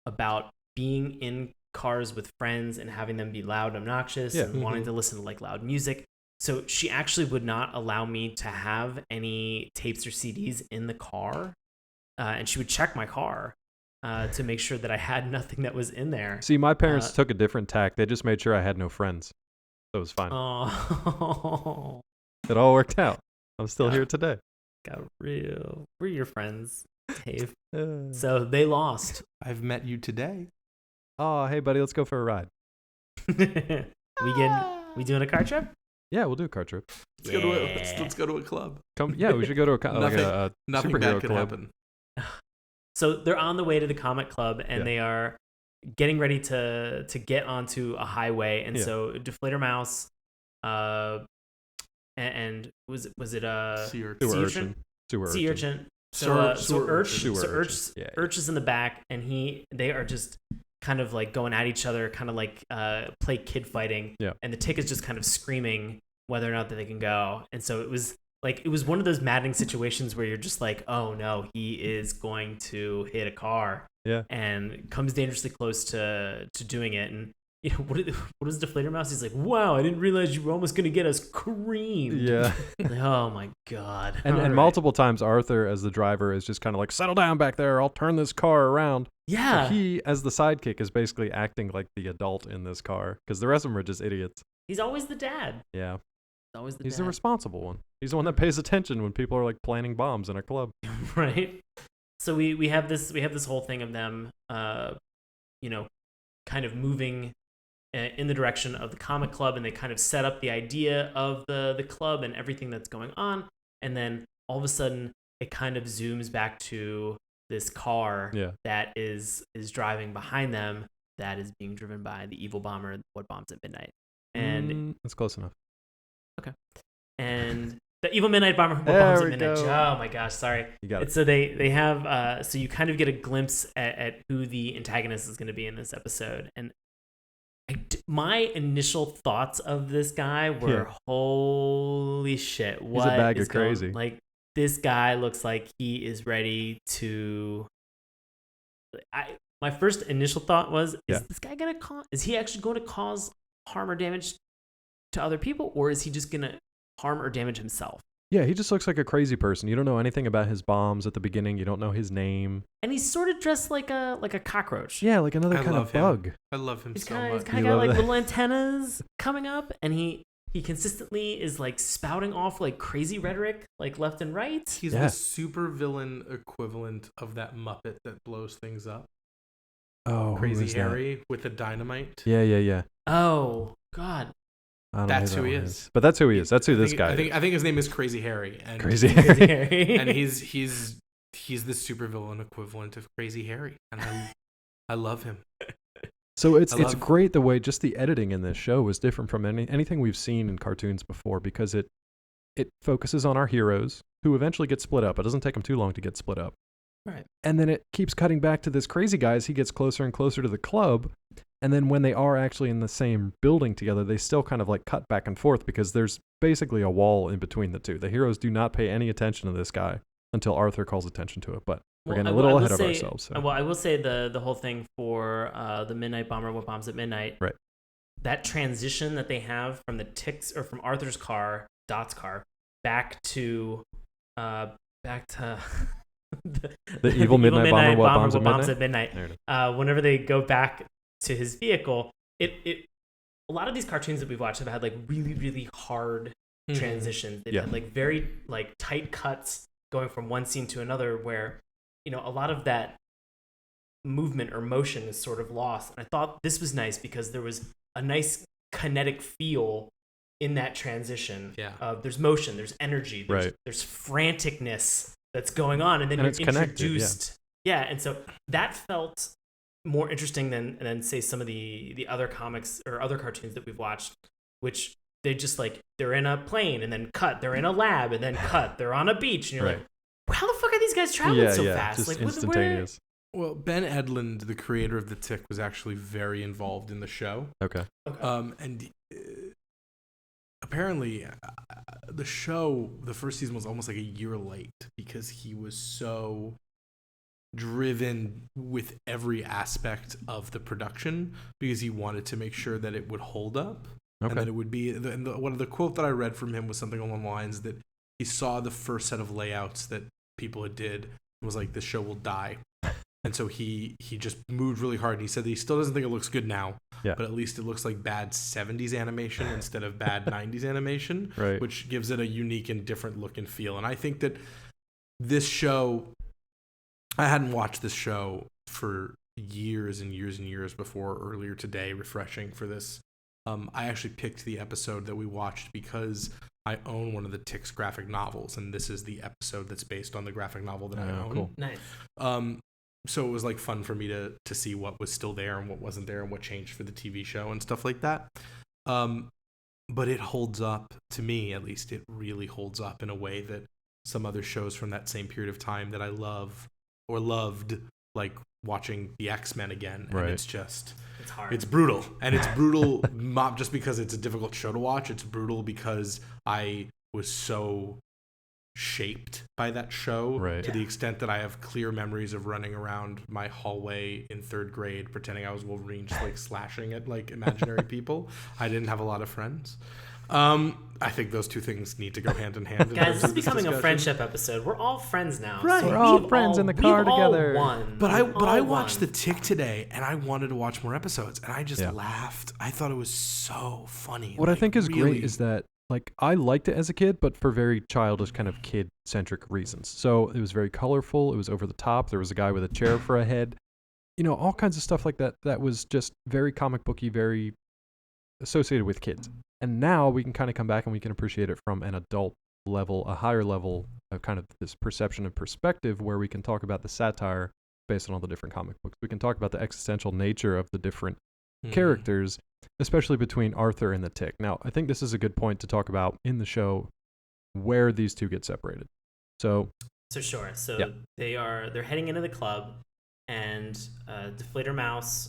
about being in cars with friends and having them be loud and obnoxious and wanting to listen to like loud music. So she actually would not allow me to have any tapes or CDs in the car. And she would check my car to make sure that I had nothing that was in there. See, my parents took a different tack. They just made sure I had no friends. So it was fine. Oh. It all worked out. I'm still here today. Got real. We're your friends, Dave. So they lost. I've met you today. Oh, hey, buddy, let's go for a ride. We doing a car trip? Yeah, we'll do a car trip. Let's go to a club. We should go to a nothing superhero bad could club. happen. So they're on the way to the comic club, and they are getting ready to get onto a highway. And so Deflator Mouse, and was it Sea urchin? Sea urchin. So Urch is in the back, and they are just kind of like going at each other, kind of like play kid fighting. Yeah. And the Tick is just kind of screaming whether or not that they can go. And so it was one of those maddening situations where you're just like, oh no, he is going to hit a car. Yeah. And comes dangerously close to doing it. And what is Deflator Mouse? He's like, wow, I didn't realize you were almost going to get us creamed. Yeah. Like, oh my God. And multiple times Arthur, as the driver, is just kind of like, settle down back there. I'll turn this car around. Yeah. So he, as the sidekick, is basically acting like the adult in this car because the rest of them are just idiots. He's always the dad. Yeah. He's the responsible one. He's the one that pays attention when people are like planning bombs in a club. Right. So we have this whole thing of them, kind of moving in the direction of the comic club, and they kind of set up the idea of the club and everything that's going on, and then all of a sudden it kind of zooms back to this car that is driving behind them, that is being driven by the evil bomber what bombs at midnight. And that's close enough. Okay. And the evil midnight bomber what bombs at midnight. Oh my gosh, sorry. You got it. So they have so you kind of get a glimpse at who the antagonist is going to be in this episode. And my initial thoughts of this guy were, holy shit, what He's a bag is of crazy. Like, this guy looks like he is ready to... My first initial thought was, is he actually going to cause harm or damage to other people, or is he just going to harm or damage himself? Yeah, he just looks like a crazy person. You don't know anything about his bombs at the beginning. You don't know his name. And he's sort of dressed like a cockroach. Yeah, like another kind of bug. I love him so much. He's much. kind of got like little antennas coming up, and he consistently is like spouting off like crazy rhetoric, like left and right. He's the super villain equivalent of that Muppet that blows things up. Oh, Crazy Harry with the dynamite. Yeah. Oh God. That's who he is. But that's who he is. That's who this guy is. I think his name is Crazy Harry. And Crazy Harry. And he's the supervillain equivalent of Crazy Harry. And I love him. So it's great the way just the editing in this show is different from anything we've seen in cartoons before, because it focuses on our heroes who eventually gets split up. It doesn't take them too long to get split up. Right. And then it keeps cutting back to this crazy guy as he gets closer and closer to the club. And then when they are actually in the same building together, they still kind of like cut back and forth because there's basically a wall in between the two. The heroes do not pay any attention to this guy until Arthur calls attention to it. But we're getting a little ahead of ourselves. So. Well, I will say the whole thing for the Midnight Bomber, What Bombs at Midnight. Right. That transition that they have from the ticks or from Arthur's car, Dot's car, back to the evil Midnight Bomber, What Bombs at Midnight. Whenever they go back to his vehicle, a lot of these cartoons that we've watched have had like really, really hard transitions. They've had like very like tight cuts going from one scene to another where, you know, a lot of that movement or motion is sort of lost. And I thought this was nice because there was a nice kinetic feel in that transition. There's motion, there's energy, there's franticness that's going on, and then you're introduced. And so that felt more interesting than say some of the other comics or other cartoons that we've watched, which they just like they're in a plane and then cut, they're in a lab and then cut, they're on a beach, and you're like, how the fuck are these guys traveling so fast? Just like instantaneous. Well, Ben Edlund, the creator of The Tick, was actually very involved in the show. Okay. And apparently, the show, the first season was almost like a year late because he was so driven with every aspect of the production because he wanted to make sure that it would hold up. And that it would be. One of the quote that I read from him was something along the lines that he saw the first set of layouts that people had did and was like, this show will die. And so he just moved really hard. And he said that he still doesn't think it looks good now, but at least it looks like bad 70s animation instead of bad 90s animation, which gives it a unique and different look and feel. And I think that this show, I hadn't watched this show for years and years and years before earlier today, refreshing for this. I actually picked the episode that we watched because I own one of the Tick's graphic novels, and this is the episode that's based on the graphic novel that I own. Cool. Nice. So it was like fun for me to see what was still there and what wasn't there and what changed for the TV show and stuff like that. But it holds up, to me at least, it really holds up in a way that some other shows from that same period of time that I love or loved, like watching the X-Men again. And it's just... It's hard. It's brutal. And it's brutal not just because it's a difficult show to watch. It's brutal because I was so shaped by that show to the extent that I have clear memories of running around my hallway in 3rd grade pretending I was Wolverine, just like slashing at like imaginary people. I didn't have a lot of friends. I think those two things need to go hand in hand. Guys, this is becoming a friendship episode. We're all friends now. Right. So we're all friends in the car together. But I watched The Tick today, and I wanted to watch more episodes, and I just laughed. I thought it was so funny. What I think is great is that, like, I liked it as a kid, but for very childish kind of kid-centric reasons. So it was very colorful. It was over the top. There was a guy with a chair for a head. You know, all kinds of stuff like that. That was just very comic booky, very associated with kids. And now we can kind of come back and we can appreciate it from an adult level, a higher level of kind of this perception and perspective where we can talk about the satire based on all the different comic books. We can talk about the existential nature of the different characters, especially between Arthur and the Tick. Now, I think this is a good point to talk about in the show where these two get separated. So sure. So they're heading into the club, and Deflator Mouse,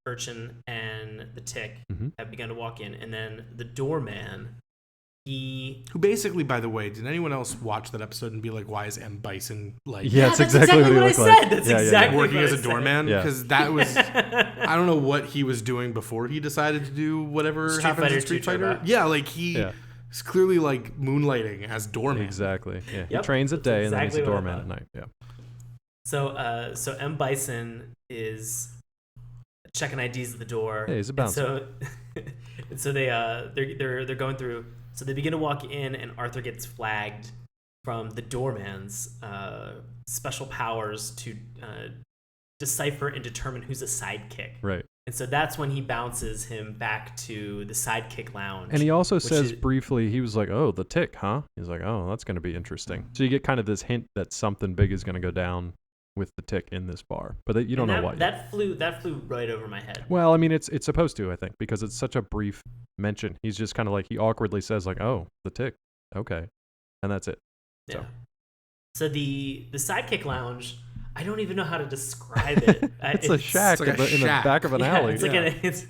Urchin, and the Tick have begun to walk in, and then the doorman, who basically, by the way, did anyone else watch that episode and be like, why is M. Bison like... Yeah, that's exactly what he looked like. That's exactly working what as a doorman? Because that was... I don't know what he was doing before he decided to do whatever happened in Street Fighter. Yeah, like he... It's clearly like moonlighting as doorman. Exactly. Yeah. He trains at day and then he's a doorman at night. Yeah. So M. Bison is checking IDs at the door. Hey, he's a bouncer. So they're going through. So they begin to walk in, and Arthur gets flagged from the doorman's special powers to decipher and determine who's a sidekick. Right. And so that's when he bounces him back to the sidekick lounge. And he also says briefly, he was like, oh, the Tick, huh? He's like, oh, that's going to be interesting. So you get kind of this hint that something big is going to go down with the Tick in this bar. But you don't know what yet. That flew right over my head. Well, I mean, it's supposed to, I think, because it's such a brief mention. He's just kind of like, he awkwardly says like, oh, the Tick. Okay. And that's it. Yeah. So the Sidekick Lounge, I don't even know how to describe it. It's a shack, in the back of an alley. It's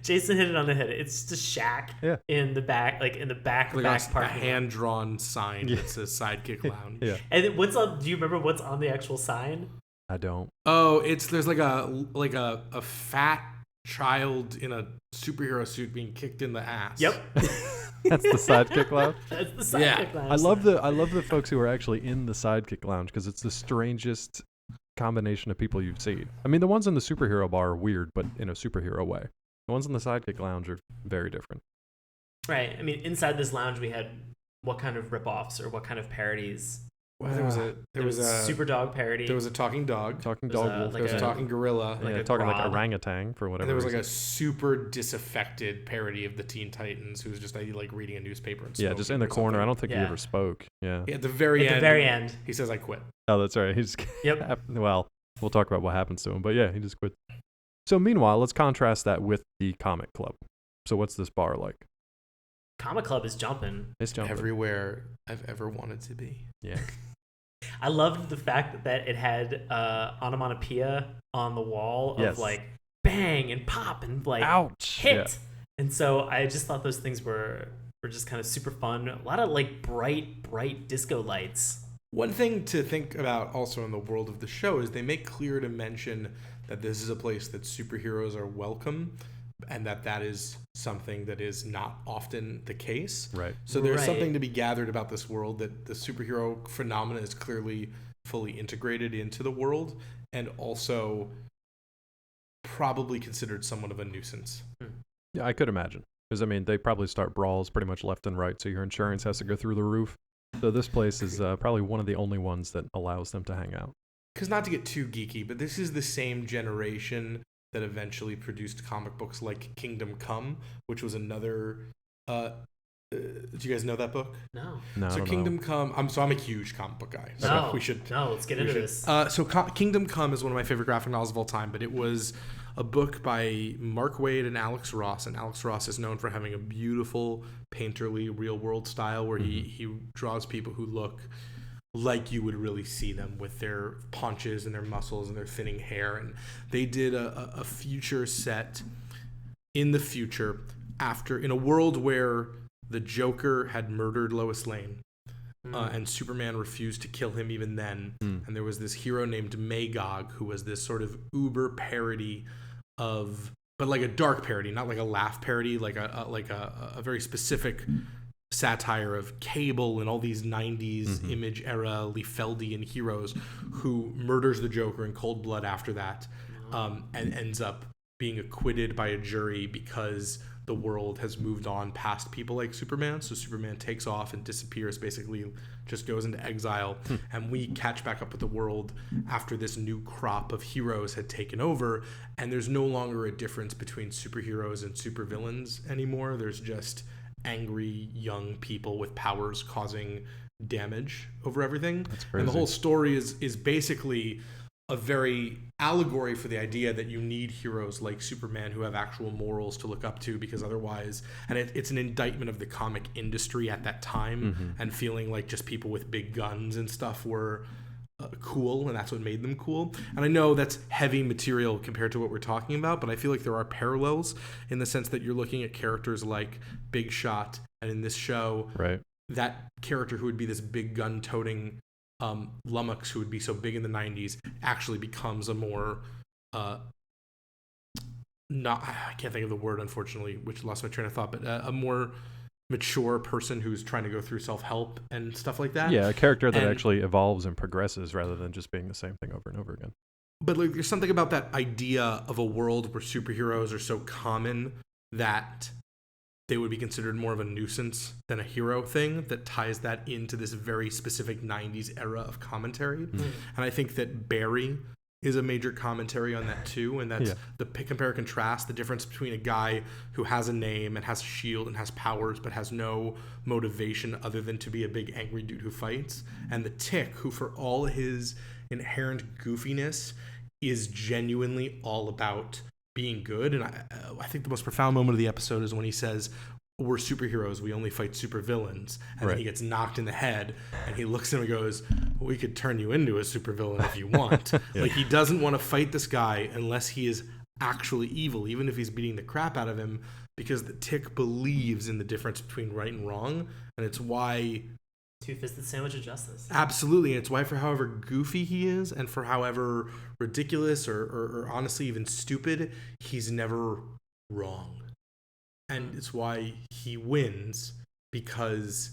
Jason hit it on the head. It's just a shack in the back, like in the back part. A hand-drawn sign that says Sidekick Lounge. Yeah. And do you remember what's on the actual sign? I don't. Oh, there's like a fat child in a superhero suit being kicked in the ass. Yep. That's the Sidekick Lounge. That's the Sidekick Lounge. I love the folks who are actually in the Sidekick Lounge because it's the strangest combination of people you've seen. I mean, the ones in the superhero bar are weird, but in a superhero way. The ones in the Sidekick Lounge are very different. Right. I mean, inside this lounge, we had what kind of ripoffs or what kind of parodies? Well, there was a super dog parody. There was a talking dog. Talking dog wolf. There was a talking gorilla. Talking like orangutan for whatever. And there was reason. like a super disaffected parody of the Teen Titans who was just like reading a newspaper and smoking. Yeah, just in the corner. I don't think he ever spoke. Yeah. At the very end, he says, "I quit." Oh, that's right. He's well, we'll talk about what happens to him, but yeah, he just quit. So meanwhile, let's contrast that with the comic club. So what's this bar like? Comic club is jumping. It's jumping everywhere I've ever wanted to be. Yeah. I loved the fact that it had onomatopoeia on the wall of like bang and pop and like ouch hit. Yeah. And so I just thought those things were just kind of super fun. A lot of like bright disco lights. One thing to think about also in the world of the show is they make clear to mention that this is a place that superheroes are welcome and that is something that is not often the case. Right. So there's something to be gathered about this world, that the superhero phenomena is clearly fully integrated into the world and also probably considered somewhat of a nuisance. Yeah, I could imagine. Because, I mean, they probably start brawls pretty much left and right, so your insurance has to go through the roof. So this place is probably one of the only ones that allows them to hang out. Because not to get too geeky, but this is the same generation that eventually produced comic books like Kingdom Come, which was another... do you guys know that book? No. So Kingdom Come... I'm a huge comic book guy. So let's get into this. Kingdom Come is one of my favorite graphic novels of all time, but it was a book by Mark Waid and Alex Ross. And Alex Ross is known for having a beautiful, painterly, real-world style where he draws people who look like you would really see them with their paunches and their muscles and their thinning hair. And they did a future set in the future in a world where the Joker had murdered Lois Lane and Superman refused to kill him even then. And there was this hero named Magog who was this sort of uber parody of, but like a dark parody, not like a laugh parody, like a very specific satire of Cable and all these 90s Image era Liefeldian heroes who murders the Joker in cold blood after that and ends up being acquitted by a jury because the world has moved on past people like Superman. So Superman takes off and disappears, basically just goes into exile. And we catch back up with the world after this new crop of heroes had taken over. And there's no longer a difference between superheroes and supervillains anymore. There's just angry young people with powers causing damage over everything. That's crazy. And the whole story is basically a very allegory for the idea that you need heroes like Superman who have actual morals to look up to, because otherwise, and it's an indictment of the comic industry at that time and feeling like just people with big guns and stuff were cool, and that's what made them cool. And I know that's heavy material compared to what we're talking about, but I feel like there are parallels in the sense that you're looking at characters like Big Shot, and in this show, that character who would be this big gun-toting lummox who would be so big in the 90s actually becomes a more I can't think of the word, unfortunately, which lost my train of thought, but a more mature person who's trying to go through self-help and stuff like that. Yeah, a character that actually evolves and progresses rather than just being the same thing over and over again. But like, there's something about that idea of a world where superheroes are so common that they would be considered more of a nuisance than a hero thing that ties that into this very specific 90s era of commentary. And I think that Barry is a major commentary on that too, and that's the compare contrast, the difference between a guy who has a name and has a shield and has powers but has no motivation other than to be a big angry dude who fights, and the Tick, who for all his inherent goofiness is genuinely all about being good. And I think the most profound moment of the episode is when he says, we're superheroes, we only fight supervillains. And then he gets knocked in the head, and he looks at him and goes, we could turn you into a supervillain if you want. Like, he doesn't want to fight this guy unless he is actually evil, even if he's beating the crap out of him, because the Tick believes in the difference between right and wrong. And it's why... Two-fisted sandwich of justice. Absolutely. And it's why, for however goofy he is, and for however ridiculous or honestly even stupid, he's never wrong. And it's why he wins, because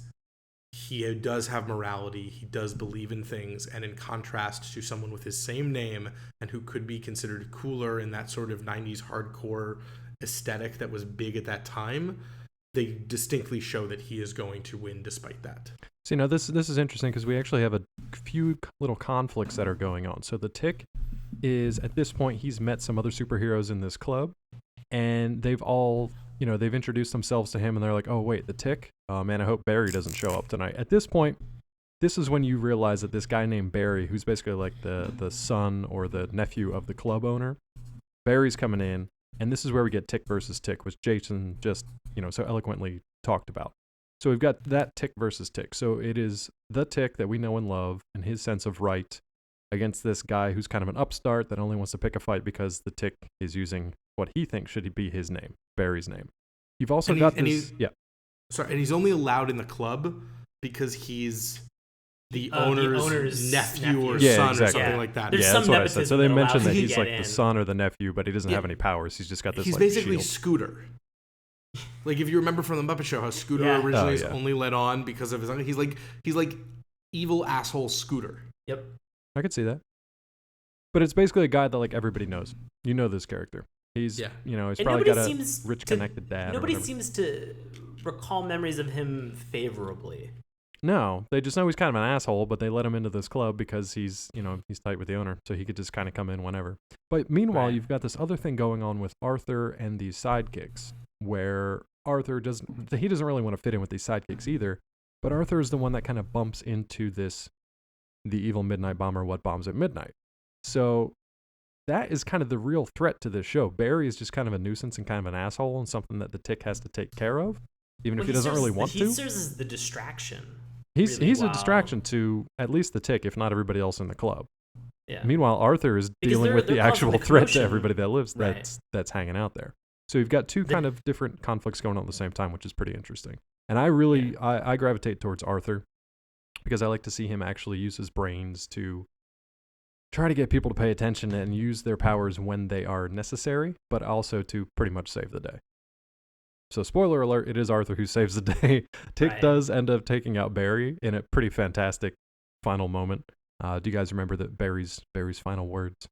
he does have morality, he does believe in things, and in contrast to someone with his same name and who could be considered cooler in that sort of 90s hardcore aesthetic that was big at that time, they distinctly show that he is going to win despite that. So, this is interesting because we actually have a few little conflicts that are going on. So the Tick is, at this point, he's met some other superheroes in this club, and they've all... they've introduced themselves to him, and they're like, oh, wait, the Tick? Oh, man, I hope Barry doesn't show up tonight. At this point, this is when you realize that this guy named Barry, who's basically like the son or the nephew of the club owner, Barry's coming in, and this is where we get Tick versus Tick, which Jason just, so eloquently talked about. So we've got that Tick versus Tick. So it is the Tick that we know and love and his sense of right against this guy who's kind of an upstart that only wants to pick a fight because the Tick is using what he thinks should be his name, Barry's name. You've also got this... Sorry, and he's only allowed in the club because he's the owner's nephew or son or something like that. There's that's what I said. So they mentioned that he's like in. the son or the nephew, but he doesn't have any powers. He's just got this. He's basically shield. Scooter. Like, if you remember from the Muppet Show, how Scooter originally is only let on because of his... He's like evil asshole Scooter. Yep. I could see that. But it's basically a guy that like everybody knows. You know this character. He's he's and probably got a rich connected dad. Nobody seems to recall memories of him favorably. No, they just know he's kind of an asshole, but they let him into this club because he's tight with the owner, so he could just kind of come in whenever. But meanwhile, you've got this other thing going on with Arthur and these sidekicks, where Arthur doesn't really want to fit in with these sidekicks either, but Arthur is the one that kind of bumps into the evil midnight bomber, what bombs at midnight. So that is kind of the real threat to this show. Barry is just kind of a nuisance and kind of an asshole and something that the Tick has to take care of, even if he doesn't really want to. He serves as the distraction. He's a distraction to at least the Tick, if not everybody else in the club. Yeah. Meanwhile, Arthur is dealing with the actual threat to everybody that lives that's hanging out there. So you've got two kind of different conflicts going on at the same time, which is pretty interesting. And I really I gravitate towards Arthur because I like to see him actually use his brains to try to get people to pay attention and use their powers when they are necessary, but also to pretty much save the day. So spoiler alert, it is Arthur who saves the day. Tick does end up taking out Barry in a pretty fantastic final moment. Do you guys remember that Barry's final words?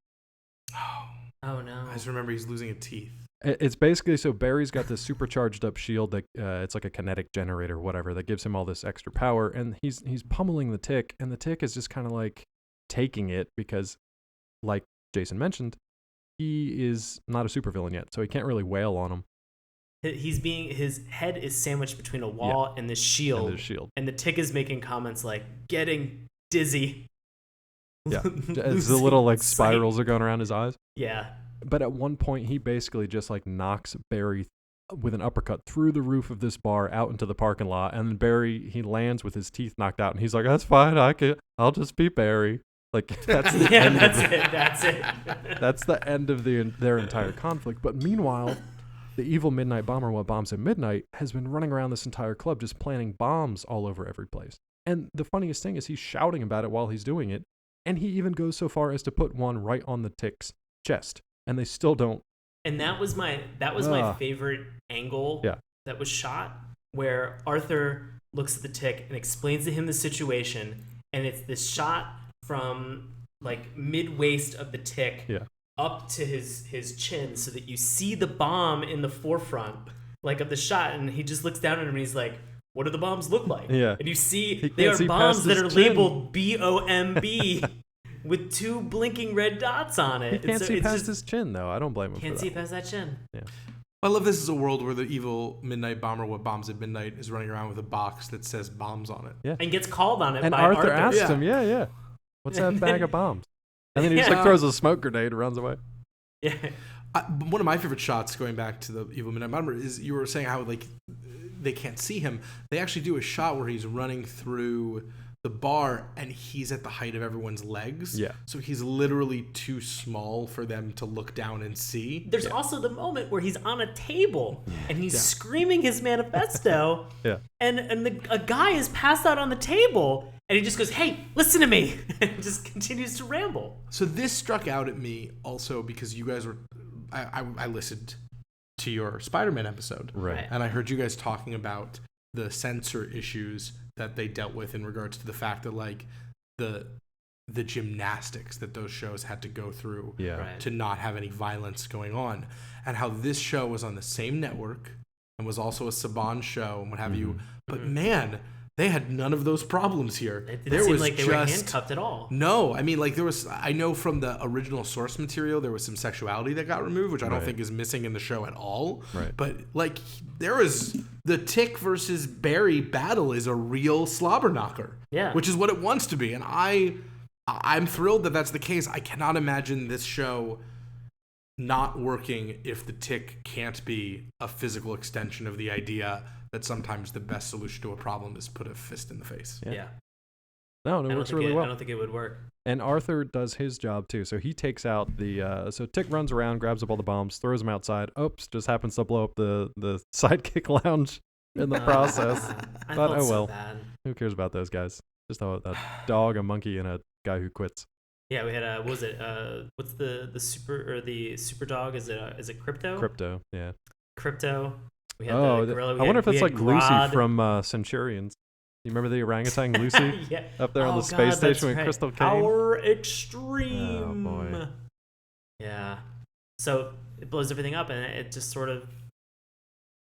Oh no. I just remember he's losing a teeth. It's basically, so Barry's got this supercharged up shield that it's like a kinetic generator, whatever, that gives him all this extra power, and he's pummeling the Tick, and the Tick is just kind of like taking it because, like Jason mentioned, he is not a supervillain yet, so he can't really wail on him. His head is sandwiched between a wall and the shield. And the Tick is making comments like, getting dizzy. Yeah, as the little like spirals are going around his eyes. Yeah. But at one point, he basically just like knocks Barry with an uppercut through the roof of this bar out into the parking lot, and Barry, he lands with his teeth knocked out, and he's like, "That's fine, I'll just be Barry." Like that's the end. That's it. That's the end of their entire conflict. But meanwhile, the evil midnight bomber, what bombs at midnight, has been running around this entire club just planting bombs all over every place. And the funniest thing is he's shouting about it while he's doing it, and he even goes so far as to put one right on the Tick's chest. And they still don't. And that was my favorite angle that was shot, where Arthur looks at the Tick and explains to him the situation, and it's this shot from like mid waist of the Tick up to his chin, so that you see the bomb in the forefront, like of the shot, and he just looks down at him and he's like, "What do the bombs look like?" Yeah, and you see they are bombs that are labeled BOMB. With two blinking red dots on it. He can't see past his chin, though. I don't blame him for that. Can't see past that chin. Yeah. I love this is a world where the evil midnight bomber, what bombs at midnight, is running around with a box that says bombs on it. Yeah. And gets called on it and by Arthur. Arthur asks him, what's that bag of bombs? And then he just like throws a smoke grenade and runs away. Yeah. One of my favorite shots, going back to the evil midnight bomber, is you were saying how like they can't see him. They actually do a shot where he's running through the bar and he's at the height of everyone's legs. Yeah. So he's literally too small for them to look down and see. There's also the moment where he's on a table and he's screaming his manifesto. And a guy is passed out on the table and he just goes, "Hey, listen to me," and just continues to ramble. So this struck out at me also because you guys were, I listened to your Spider-Man episode. Right. And I heard you guys talking about the censor issues that they dealt with in regards to the fact that like the gymnastics that those shows had to go through to not have any violence going on, and how this show was on the same network and was also a Saban show and what have you. But man, they had none of those problems here. It didn't seem like they were handcuffed at all. No, I mean, like I know from the original source material there was some sexuality that got removed, which I don't think is missing in the show at all. Right. But like there was the Tick versus Barry battle is a real slobber knocker. Yeah. Which is what it wants to be, and I'm thrilled that that's the case. I cannot imagine this show not working if the Tick can't be a physical extension of the idea that sometimes the best solution to a problem is put a fist in the face. Yeah. No, it works really well. I don't think it would work. And Arthur does his job too. So he takes out the so Tick runs around, grabs up all the bombs, throws them outside. Oops, just happens to blow up the Sidekick lounge in the process. I But felt oh well. so bad. Who cares about those guys? Just a dog, a monkey, and a guy who quits. Yeah, we had what was it? What's the super dog? Is it Crypto? Crypto, yeah. Crypto. We had the gorilla. I wonder if it's like Lucy from Centurions. You remember the orangutan Lucy up there on the space station with Crystal Kane? Power Extreme. Oh boy. Yeah. So it blows everything up, and it just sort of.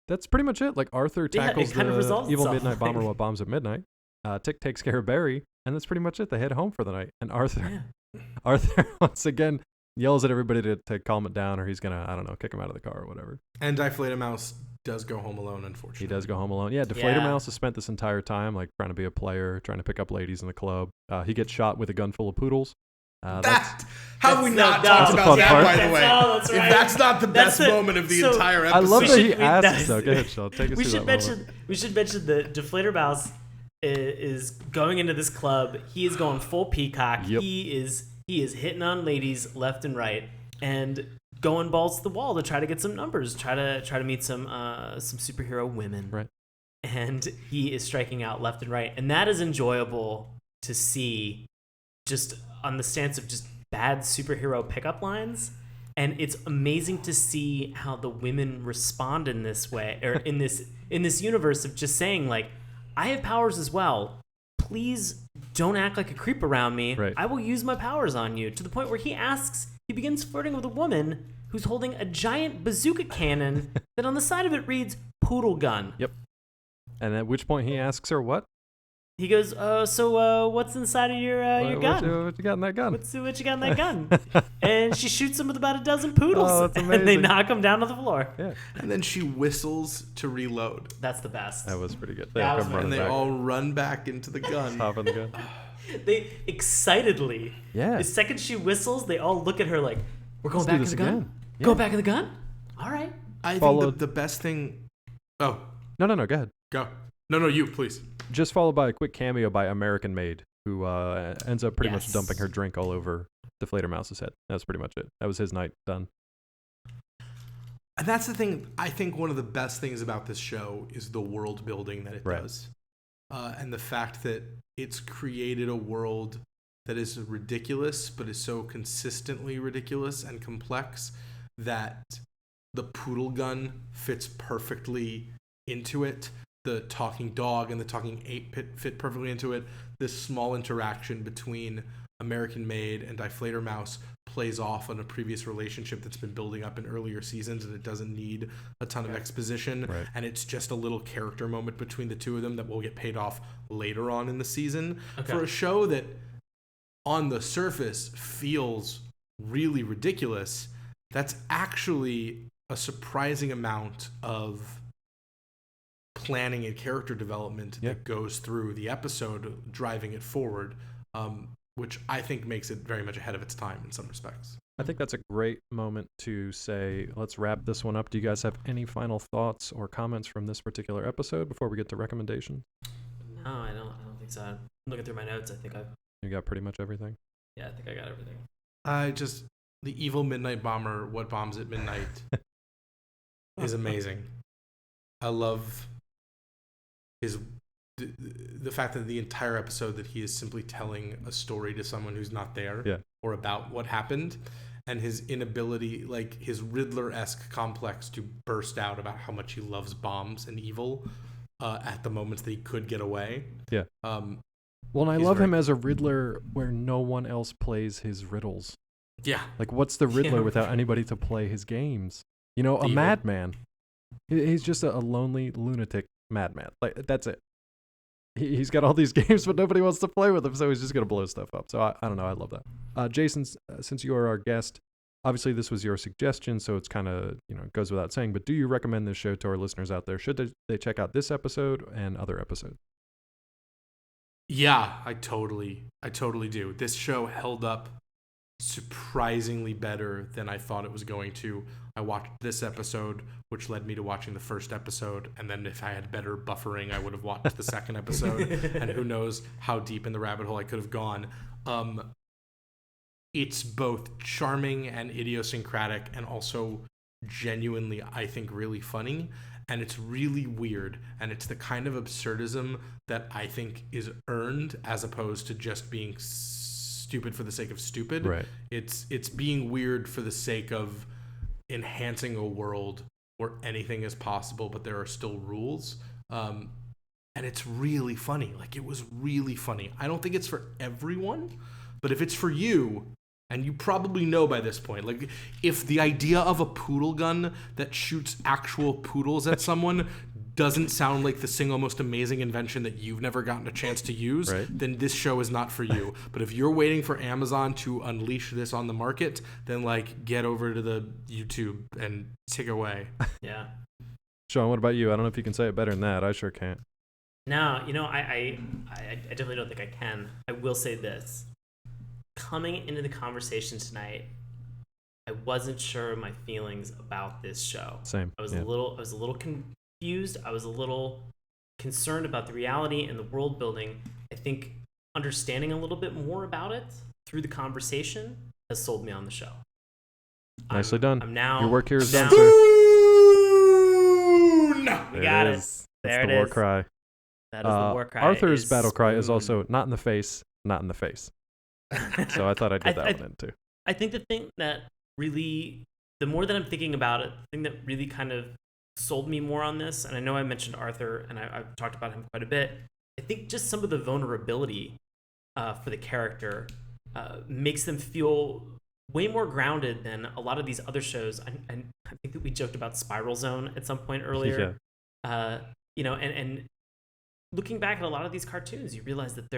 That's pretty much it. Like Arthur tackles the evil midnight bomber what bombs at midnight. Tick takes care of Barry, and that's pretty much it. They head home for the night, and Arthur once again yells at everybody to calm it down, or he's gonna, I don't know, kick him out of the car or whatever. And Deflator Mouse does go home alone, unfortunately. He does go home alone. Yeah, Deflator Mouse has spent this entire time like trying to be a player, trying to pick up ladies in the club. He gets shot with a gun full of poodles. How have we not talked about that, by the way? That's right. If that's not the best moment of the entire episode. I love that he asks, though. Go ahead, Sean. Take us through that moment. We should mention the Deflator Mouse is going into this club. He is going full peacock. Yep. He is hitting on ladies left and right, and going balls to the wall to try to get some numbers, try to meet some superhero women. Right. And he is striking out left and right, and that is enjoyable to see, just on the stance of just bad superhero pickup lines. And it's amazing to see how the women respond in this way, or in this universe of just saying like, I have powers as well. Please don't act like a creep around me. Right. I will use my powers on you. To the point where he begins flirting with a woman who's holding a giant bazooka cannon that on the side of it reads "Poodle Gun." Yep. And at which point he asks her what? He goes, so what's inside of your gun? What you got in that gun? What you got in that gun? And she shoots him with about a dozen poodles. Oh, that's amazing. And they knock him down to the floor. Yeah. And then she whistles to reload. That's the best. That was pretty good. And they all run back into the gun. Hop in the gun. They excitedly. Yeah. The second she whistles, they all look at her like, we're going Let's back do in this the gun? again. Yeah. Go back in the gun? All right. I think the best thing... Oh. No, go ahead. Go. No, you, please. Just followed by a quick cameo by American Maid, who ends up pretty much dumping her drink all over Deflator Mouse's head. That's pretty much it. That was his night done. And that's the thing. I think one of the best things about this show is the world building that it does. And the fact that it's created a world that is ridiculous, but is so consistently ridiculous and complex that the poodle gun fits perfectly into it. The talking dog and the talking ape fit perfectly into it. This small interaction between American Maid and Deflator Mouse plays off on a previous relationship that's been building up in earlier seasons, and it doesn't need a ton of exposition. Right. And it's just a little character moment between the two of them that will get paid off later on in the season. For a show that on the surface feels really ridiculous, that's actually a surprising amount of planning and character development that goes through the episode, driving it forward, which I think makes it very much ahead of its time in some respects. I think that's a great moment to say, let's wrap this one up. Do you guys have any final thoughts or comments from this particular episode before we get to recommendations? No, I don't think so. I'm looking through my notes. I think You got pretty much everything? Yeah, I think I got everything. The evil midnight bomber, what bombs at midnight, is amazing. I love the fact that the entire episode that he is simply telling a story to someone who's not there, or about what happened, and his inability, like his Riddler-esque complex, to burst out about how much he loves bombs and evil at the moments that he could get away. Yeah. Well, and I love him as a Riddler where no one else plays his riddles. Yeah. Like, what's the Riddler without anybody to play his games? You know, a madman. He's just a lonely lunatic madman. Like, that's it. He's got all these games, but nobody wants to play with him, so he's just going to blow stuff up. So I don't know. I love that. Jason, since you are our guest, obviously this was your suggestion, so it's kind of, goes without saying, but do you recommend this show to our listeners out there? Should they check out this episode and other episodes? Yeah, I totally do. This show held up surprisingly better than I thought it was going to. I watched this episode, which led me to watching the first episode, and then if I had better buffering, I would have watched the second episode, and who knows how deep in the rabbit hole I could have gone. It's both charming and idiosyncratic, and also genuinely, I think, really funny, and it's really weird, and it's the kind of absurdism that I think is earned as opposed to just being stupid for the sake of stupid. Right. It's being weird for the sake of enhancing a world where anything is possible, but there are still rules. And it's really funny. Like, it was really funny. I don't think it's for everyone, but if it's for you, and you probably know by this point, like, if the idea of a poodle gun that shoots actual poodles at someone doesn't sound like the single most amazing invention that you've never gotten a chance to use, then this show is not for you. But if you're waiting for Amazon to unleash this on the market, then, like, get over to the YouTube and take away. Yeah. Sean, what about you? I don't know if you can say it better than that. I sure can't. No, I definitely don't think I can. I will say this. Coming into the conversation tonight, I wasn't sure of my feelings about this show. Same. I was a little confused. I was a little concerned about the reality and the world building. I think understanding a little bit more about it through the conversation has sold me on the show. Nicely done. I'm now. Your work here is done, sir. We got it. There it is. War cry. That is the war cry. Arthur's battle cry is also not in the face, not in the face. So I thought I'd get that one in too. I think the thing that really, the more that I'm thinking about it, the thing that really kind of sold me more on this, and I know I mentioned Arthur, and I've talked about him quite a bit, I think just some of the vulnerability for the character makes them feel way more grounded than a lot of these other shows. I think that we joked about Spiral Zone at some point earlier. Yeah. And looking back at a lot of these cartoons, you realize that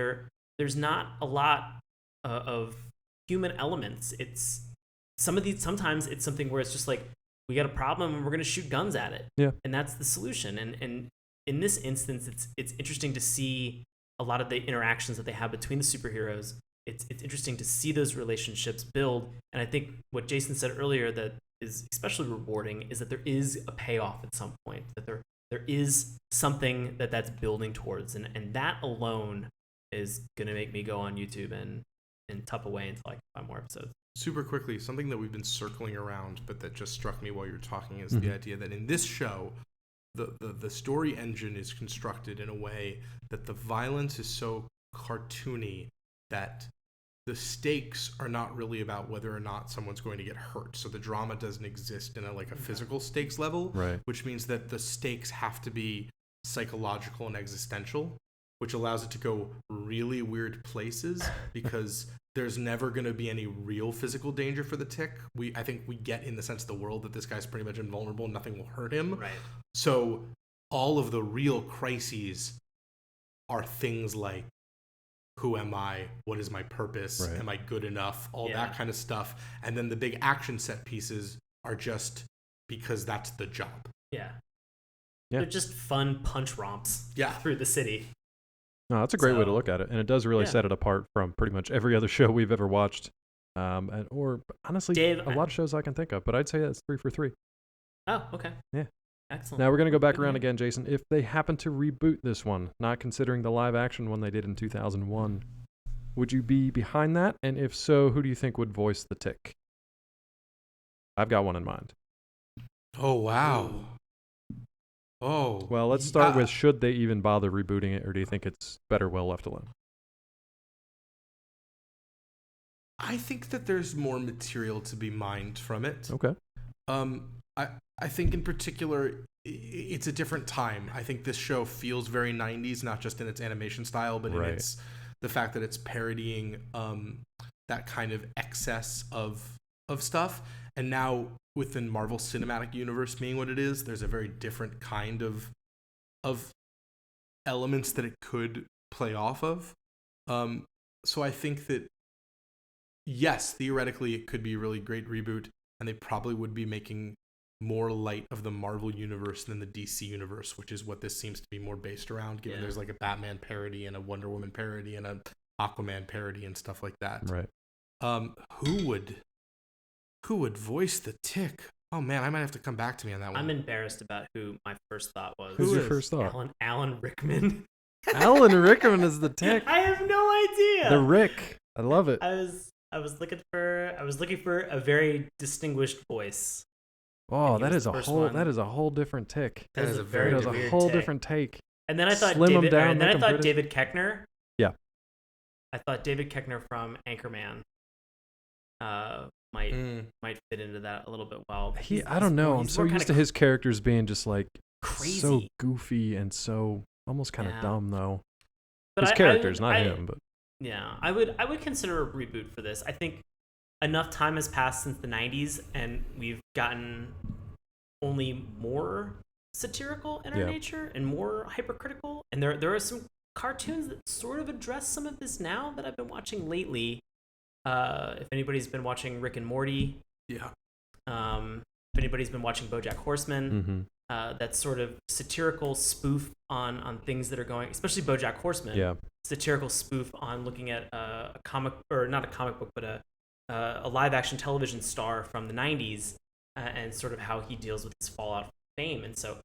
there's not a lot of human elements. It's sometimes it's something where it's just like, we got a problem and we're going to shoot guns at it. Yeah. And that's the solution. And in this instance, it's interesting to see a lot of the interactions that they have between the superheroes. It's interesting to see those relationships build. And I think what Jason said earlier that is especially rewarding is that there is a payoff at some point, that there is something that's building towards. And that alone is going to make me go on YouTube and tup away until I can find more episodes. Super quickly, something that we've been circling around, but that just struck me while you were talking, is the idea that in this show, the story engine is constructed in a way that the violence is so cartoony that the stakes are not really about whether or not someone's going to get hurt. So the drama doesn't exist in a physical stakes level, which means that the stakes have to be psychological and existential, which allows it to go really weird places because there's never going to be any real physical danger for the Tick. I think we get in the sense of the world that this guy's pretty much invulnerable. Nothing will hurt him. Right. So all of the real crises are things like, who am I? What is my purpose? Right. Am I good enough? All that kind of stuff. And then the big action set pieces are just because that's the job. Yeah. They're just fun punch romps through the city. No, that's a great way to look at it. And it does really set it apart from pretty much every other show we've ever watched. or honestly, Dave, a lot of shows I can think of, but I'd say that's 3 for 3. Oh, okay. Yeah. Excellent. Now we're going to go back Good around name. again, Jason. If they happen to reboot this one, not considering the live action one they did in 2001, would you be behind that? And if so, who do you think would voice the Tick? I've got one in mind. Oh, wow. Oh. Well, let's start with, should they even bother rebooting it, or do you think it's better well left alone? I think that there's more material to be mined from it. Okay. I think in particular, it's a different time. I think this show feels very 90s, not just in its animation style, but in its the fact that it's parodying that kind of excess of stuff. And now within Marvel Cinematic Universe being what it is, there's a very different kind of elements that it could play off of. So I think that, yes, theoretically it could be a really great reboot, and they probably would be making more light of the Marvel universe than the DC universe, which is what this seems to be more based around, given there's like a Batman parody and a Wonder Woman parody and a Aquaman parody and stuff like that. Right. Who would voice the Tick? Oh man, I might have to come back to me on that one. I'm embarrassed about who my first thought was. Who's your first thought? Alan Rickman. Alan Rickman is the Tick. I have no idea. The Rick. I love it. I was looking for a very distinguished voice. Oh, that is a whole different Tick. That is a very That is weird a whole take. different take. And then I thought Slim him down, make him British. David Koechner. Yeah. I thought David Koechner from Anchorman might fit into that a little bit well. I don't know. I'm so used to his characters being just like crazy, so goofy and so almost kind of dumb though. But his characters, not him. But yeah, I would consider a reboot for this. I think enough time has passed since the 90s, and we've gotten only more satirical in our nature and more hypercritical. And there are some cartoons that sort of address some of this now that I've been watching lately. If anybody's been watching Rick and Morty, if anybody's been watching BoJack Horseman, that sort of satirical spoof on things that are going, especially BoJack Horseman, satirical spoof on looking at a comic, or not a comic book, but a live action television star from the 90s, and sort of how he deals with his fallout from fame. And so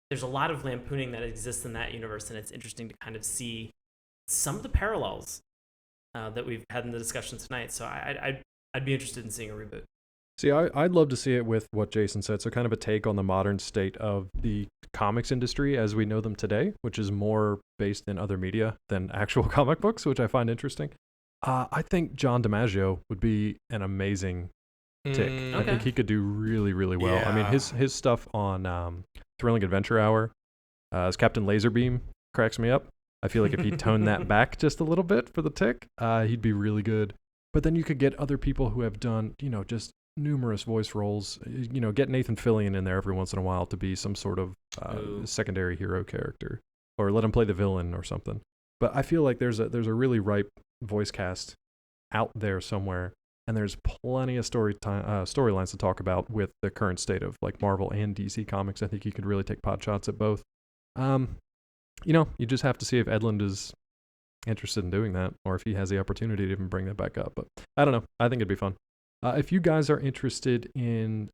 there's a lot of lampooning that exists in that universe, and it's interesting to kind of see some of the parallels that we've had in the discussion tonight. So I'd be interested in seeing a reboot. See, I'd love to see it with what Jason said. So kind of a take on the modern state of the comics industry as we know them today, which is more based in other media than actual comic books, which I find interesting. I think John DiMaggio would be an amazing Tick. I think he could do really, really well. Yeah. I mean, his stuff on Thrilling Adventure Hour as Captain Laserbeam cracks me up. I feel like if he toned that back just a little bit for the Tick, he'd be really good. But then you could get other people who have done, just numerous voice roles. Get Nathan Fillion in there every once in a while to be some sort of secondary hero character, or let him play the villain or something. But I feel like there's a really ripe voice cast out there somewhere, and there's plenty of storylines to talk about with the current state of like Marvel and DC comics. I think you could really take pot shots at both. You just have to see if Edlund is interested in doing that, or if he has the opportunity to even bring that back up. But I don't know. I think it'd be fun. If you guys are interested in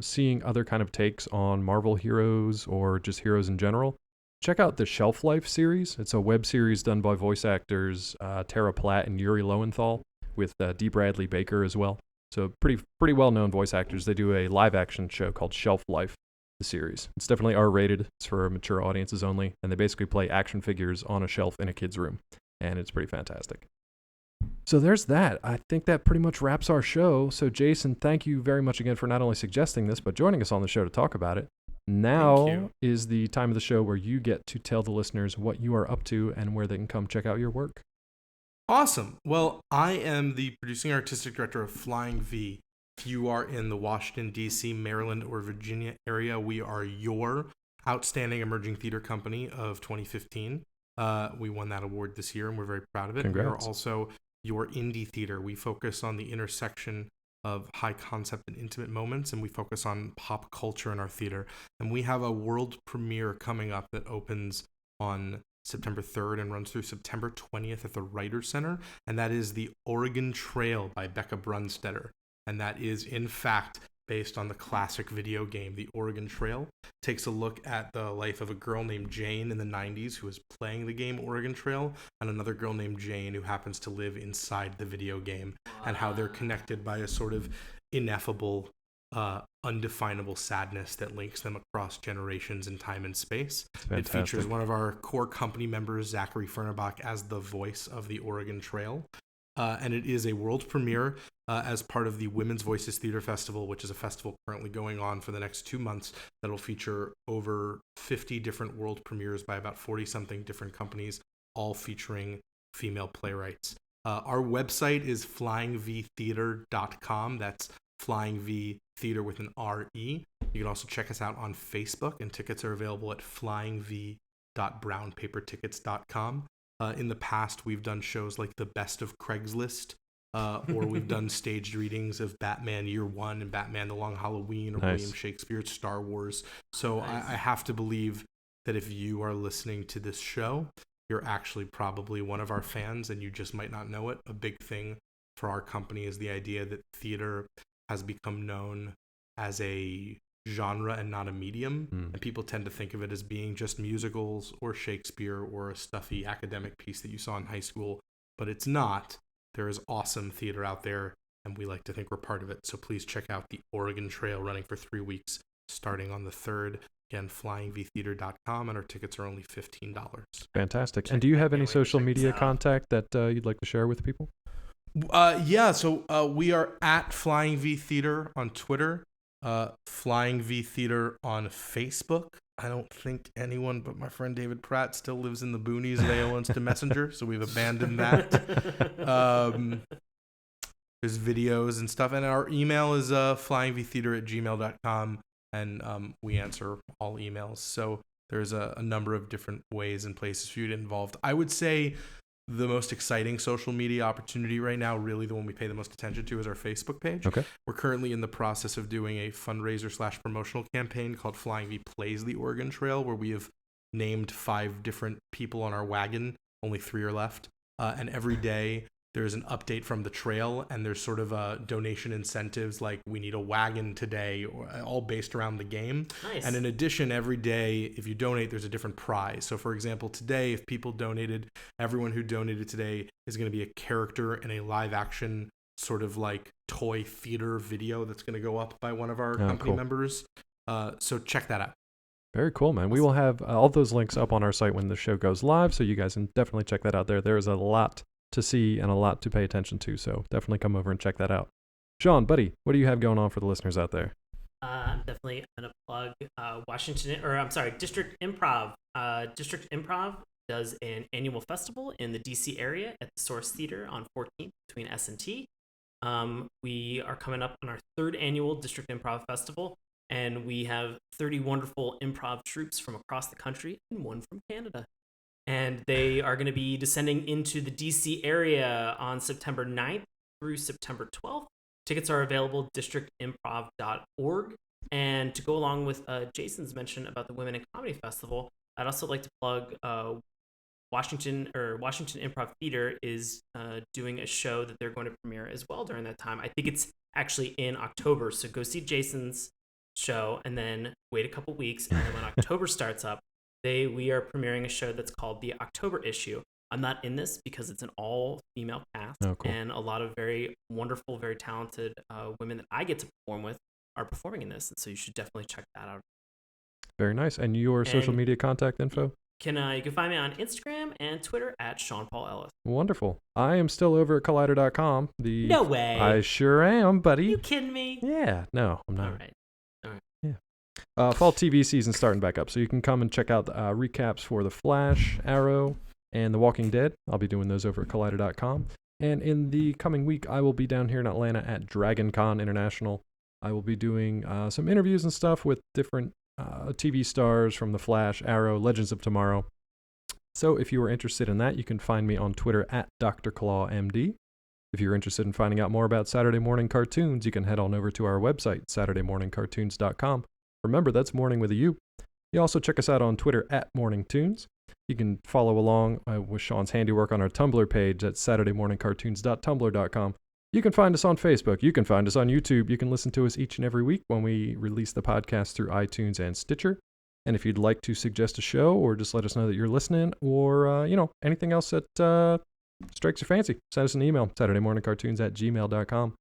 seeing other kind of takes on Marvel heroes or just heroes in general, check out the Shelf Life series. It's a web series done by voice actors Tara Platt and Yuri Lowenthal, with D. Bradley Baker as well. So pretty well-known voice actors. They do a live-action show called Shelf Life, the series. It's definitely R-rated. It's for mature audiences only, and they basically play action figures on a shelf in a kid's room, and it's pretty fantastic. So there's that. I think that pretty much wraps our show. So Jason, thank you very much again for not only suggesting this, but joining us on the show to talk about it. Now is the time of the show where you get to tell the listeners what you are up to and where they can come check out your work. Awesome. Well, I am the producing artistic director of Flying V. If you are in the Washington, D.C., Maryland, or Virginia area, we are your outstanding emerging theater company of 2015. We won that award this year, and we're very proud of it. Congrats. We are also your indie theater. We focus on the intersection of high concept and intimate moments, and we focus on pop culture in our theater. And we have a world premiere coming up that opens on September 3rd and runs through September 20th at the Writers Center. And that is The Oregon Trail by Becca Brunstetter. And that is, in fact, based on the classic video game, The Oregon Trail. Takes a look at the life of a girl named Jane in the 90s who was playing the game Oregon Trail, and another girl named Jane who happens to live inside the video game, and how they're connected by a sort of ineffable, undefinable sadness that links them across generations in time and space. It features one of our core company members, Zachary Fernebach, as the voice of the Oregon Trail. And it is a world premiere as part of the Women's Voices Theater Festival, which is a festival currently going on for the next 2 months that will feature over 50 different world premieres by about 40-something different companies, all featuring female playwrights. Our website is flyingvtheater.com. That's Flying V Theater with an R-E. You can also check us out on Facebook, and tickets are available at flyingv.brownpapertickets.com. In the past, we've done shows like The Best of Craigslist, or we've done staged readings of Batman Year One and Batman The Long Halloween, or William Shakespeare's Star Wars. So I have to believe that if you are listening to this show, you're actually probably one of our fans, and you just might not know it. A big thing for our company is the idea that theater has become known as a genre and not a medium, and people tend to think of it as being just musicals or Shakespeare or a stuffy academic piece that you saw in high school, but it's not. There is awesome theater out there, and we like to think we're part of it. So please check out the Oregon Trail, running for 3 weeks starting on the 3rd. Again, flyingvtheater.com, and our tickets are only $15. Fantastic. And do you have any social media contact that you'd like to share with people? So we are at Flying V Theater on Twitter, Flying V Theater on Facebook. I don't think anyone but my friend David Pratt still lives in the boonies of AOL Instant Messenger, so we've abandoned that. There's videos and stuff, and our email is flyingvtheater@gmail.com, and we answer all emails. So there's a number of different ways and places for you to get involved. I would say the most exciting social media opportunity right now, really the one we pay the most attention to, is our Facebook page. Okay. We're currently in the process of doing a fundraiser/promotional campaign called Flying V Plays the Oregon Trail, where we have named 5 different people on our wagon. Only 3 are left. And every day there's an update from the trail, and there's sort of donation incentives, like we need a wagon today, all based around the game. Nice. And in addition, every day, if you donate, there's a different prize. So for example, today, if people donated, everyone who donated today is going to be a character in a live action sort of like toy theater video that's going to go up by one of our company members. So check that out. Very cool, man. We will have all those links up on our site when the show goes live, so you guys can definitely check that out there. There is a lot to see and a lot to pay attention to, so definitely come over and check that out. Sean, buddy, what do you have going on for the listeners out there? I'm definitely going to plug District Improv. District Improv does an annual festival in the DC area at the Source Theater on 14th between S&T. We are coming up on our 3rd annual District Improv Festival, and we have 30 wonderful improv troupes from across the country and one from Canada. And they are going to be descending into the DC area on September 9th through September 12th. Tickets are available at districtimprov.org. And to go along with Jason's mention about the Women in Comedy Festival, I'd also like to plug Washington Improv Theater is doing a show that they're going to premiere as well during that time. I think it's actually in October. So go see Jason's show and then wait a couple weeks. And then when October starts up, we are premiering a show that's called The October Issue. I'm not in this because it's an all-female cast, and a lot of very wonderful, very talented women that I get to perform with are performing in this, and so you should definitely check that out. Very nice. And your social media contact info? You can find me on Instagram and Twitter at Sean Paul Ellis. Wonderful. I am still over at collider.com. No way. I sure am, buddy. You kidding me? Yeah. No, I'm not. All right. Fall TV season starting back up, so you can come and check out the recaps for The Flash, Arrow, and The Walking Dead. I'll be doing those over at collider.com. And in the coming week, I will be down here in Atlanta at DragonCon International. I will be doing some interviews and stuff with different TV stars from The Flash, Arrow, Legends of Tomorrow. So if you are interested in that, you can find me on Twitter at DrClawMD. If you're interested in finding out more about Saturday morning cartoons, you can head on over to our website, SaturdayMorningCartoons.com. Remember, that's morning with a U. You also check us out on Twitter at MorningTunes. You can follow along with Sean's handiwork on our Tumblr page at SaturdayMorningCartoons.tumblr.com. You can find us on Facebook. You can find us on YouTube. You can listen to us each and every week when we release the podcast through iTunes and Stitcher. And if you'd like to suggest a show or just let us know that you're listening or, anything else that strikes your fancy, send us an email, SaturdayMorningCartoons@gmail.com.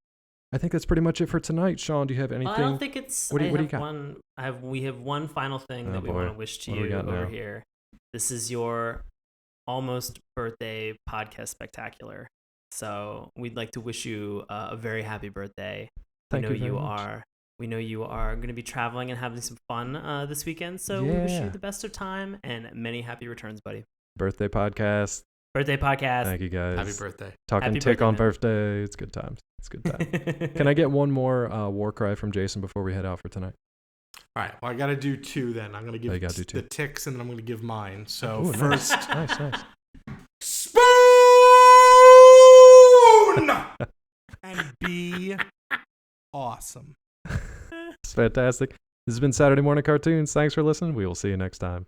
I think that's pretty much it for tonight. Sean, do you have anything? I don't think it's. What do you got? We have one final thing that we want to wish to you over here. This is your almost birthday podcast spectacular. So we'd like to wish you a very happy birthday. Thank you very much. We know you are going to be traveling and having some fun this weekend. So we wish you the best of time and many happy returns, buddy. Birthday podcast. Thank you, guys. Happy birthday. Talking happy tick birthday, on man. birthday. It's good times. Can I get one more war cry from Jason before we head out for tonight? All right. Well, I got to do two then. I'm going to give the ticks and then I'm going to give mine. So first. Nice. Spoon! And be awesome. It's fantastic. This has been Saturday Morning Cartoons. Thanks for listening. We will see you next time.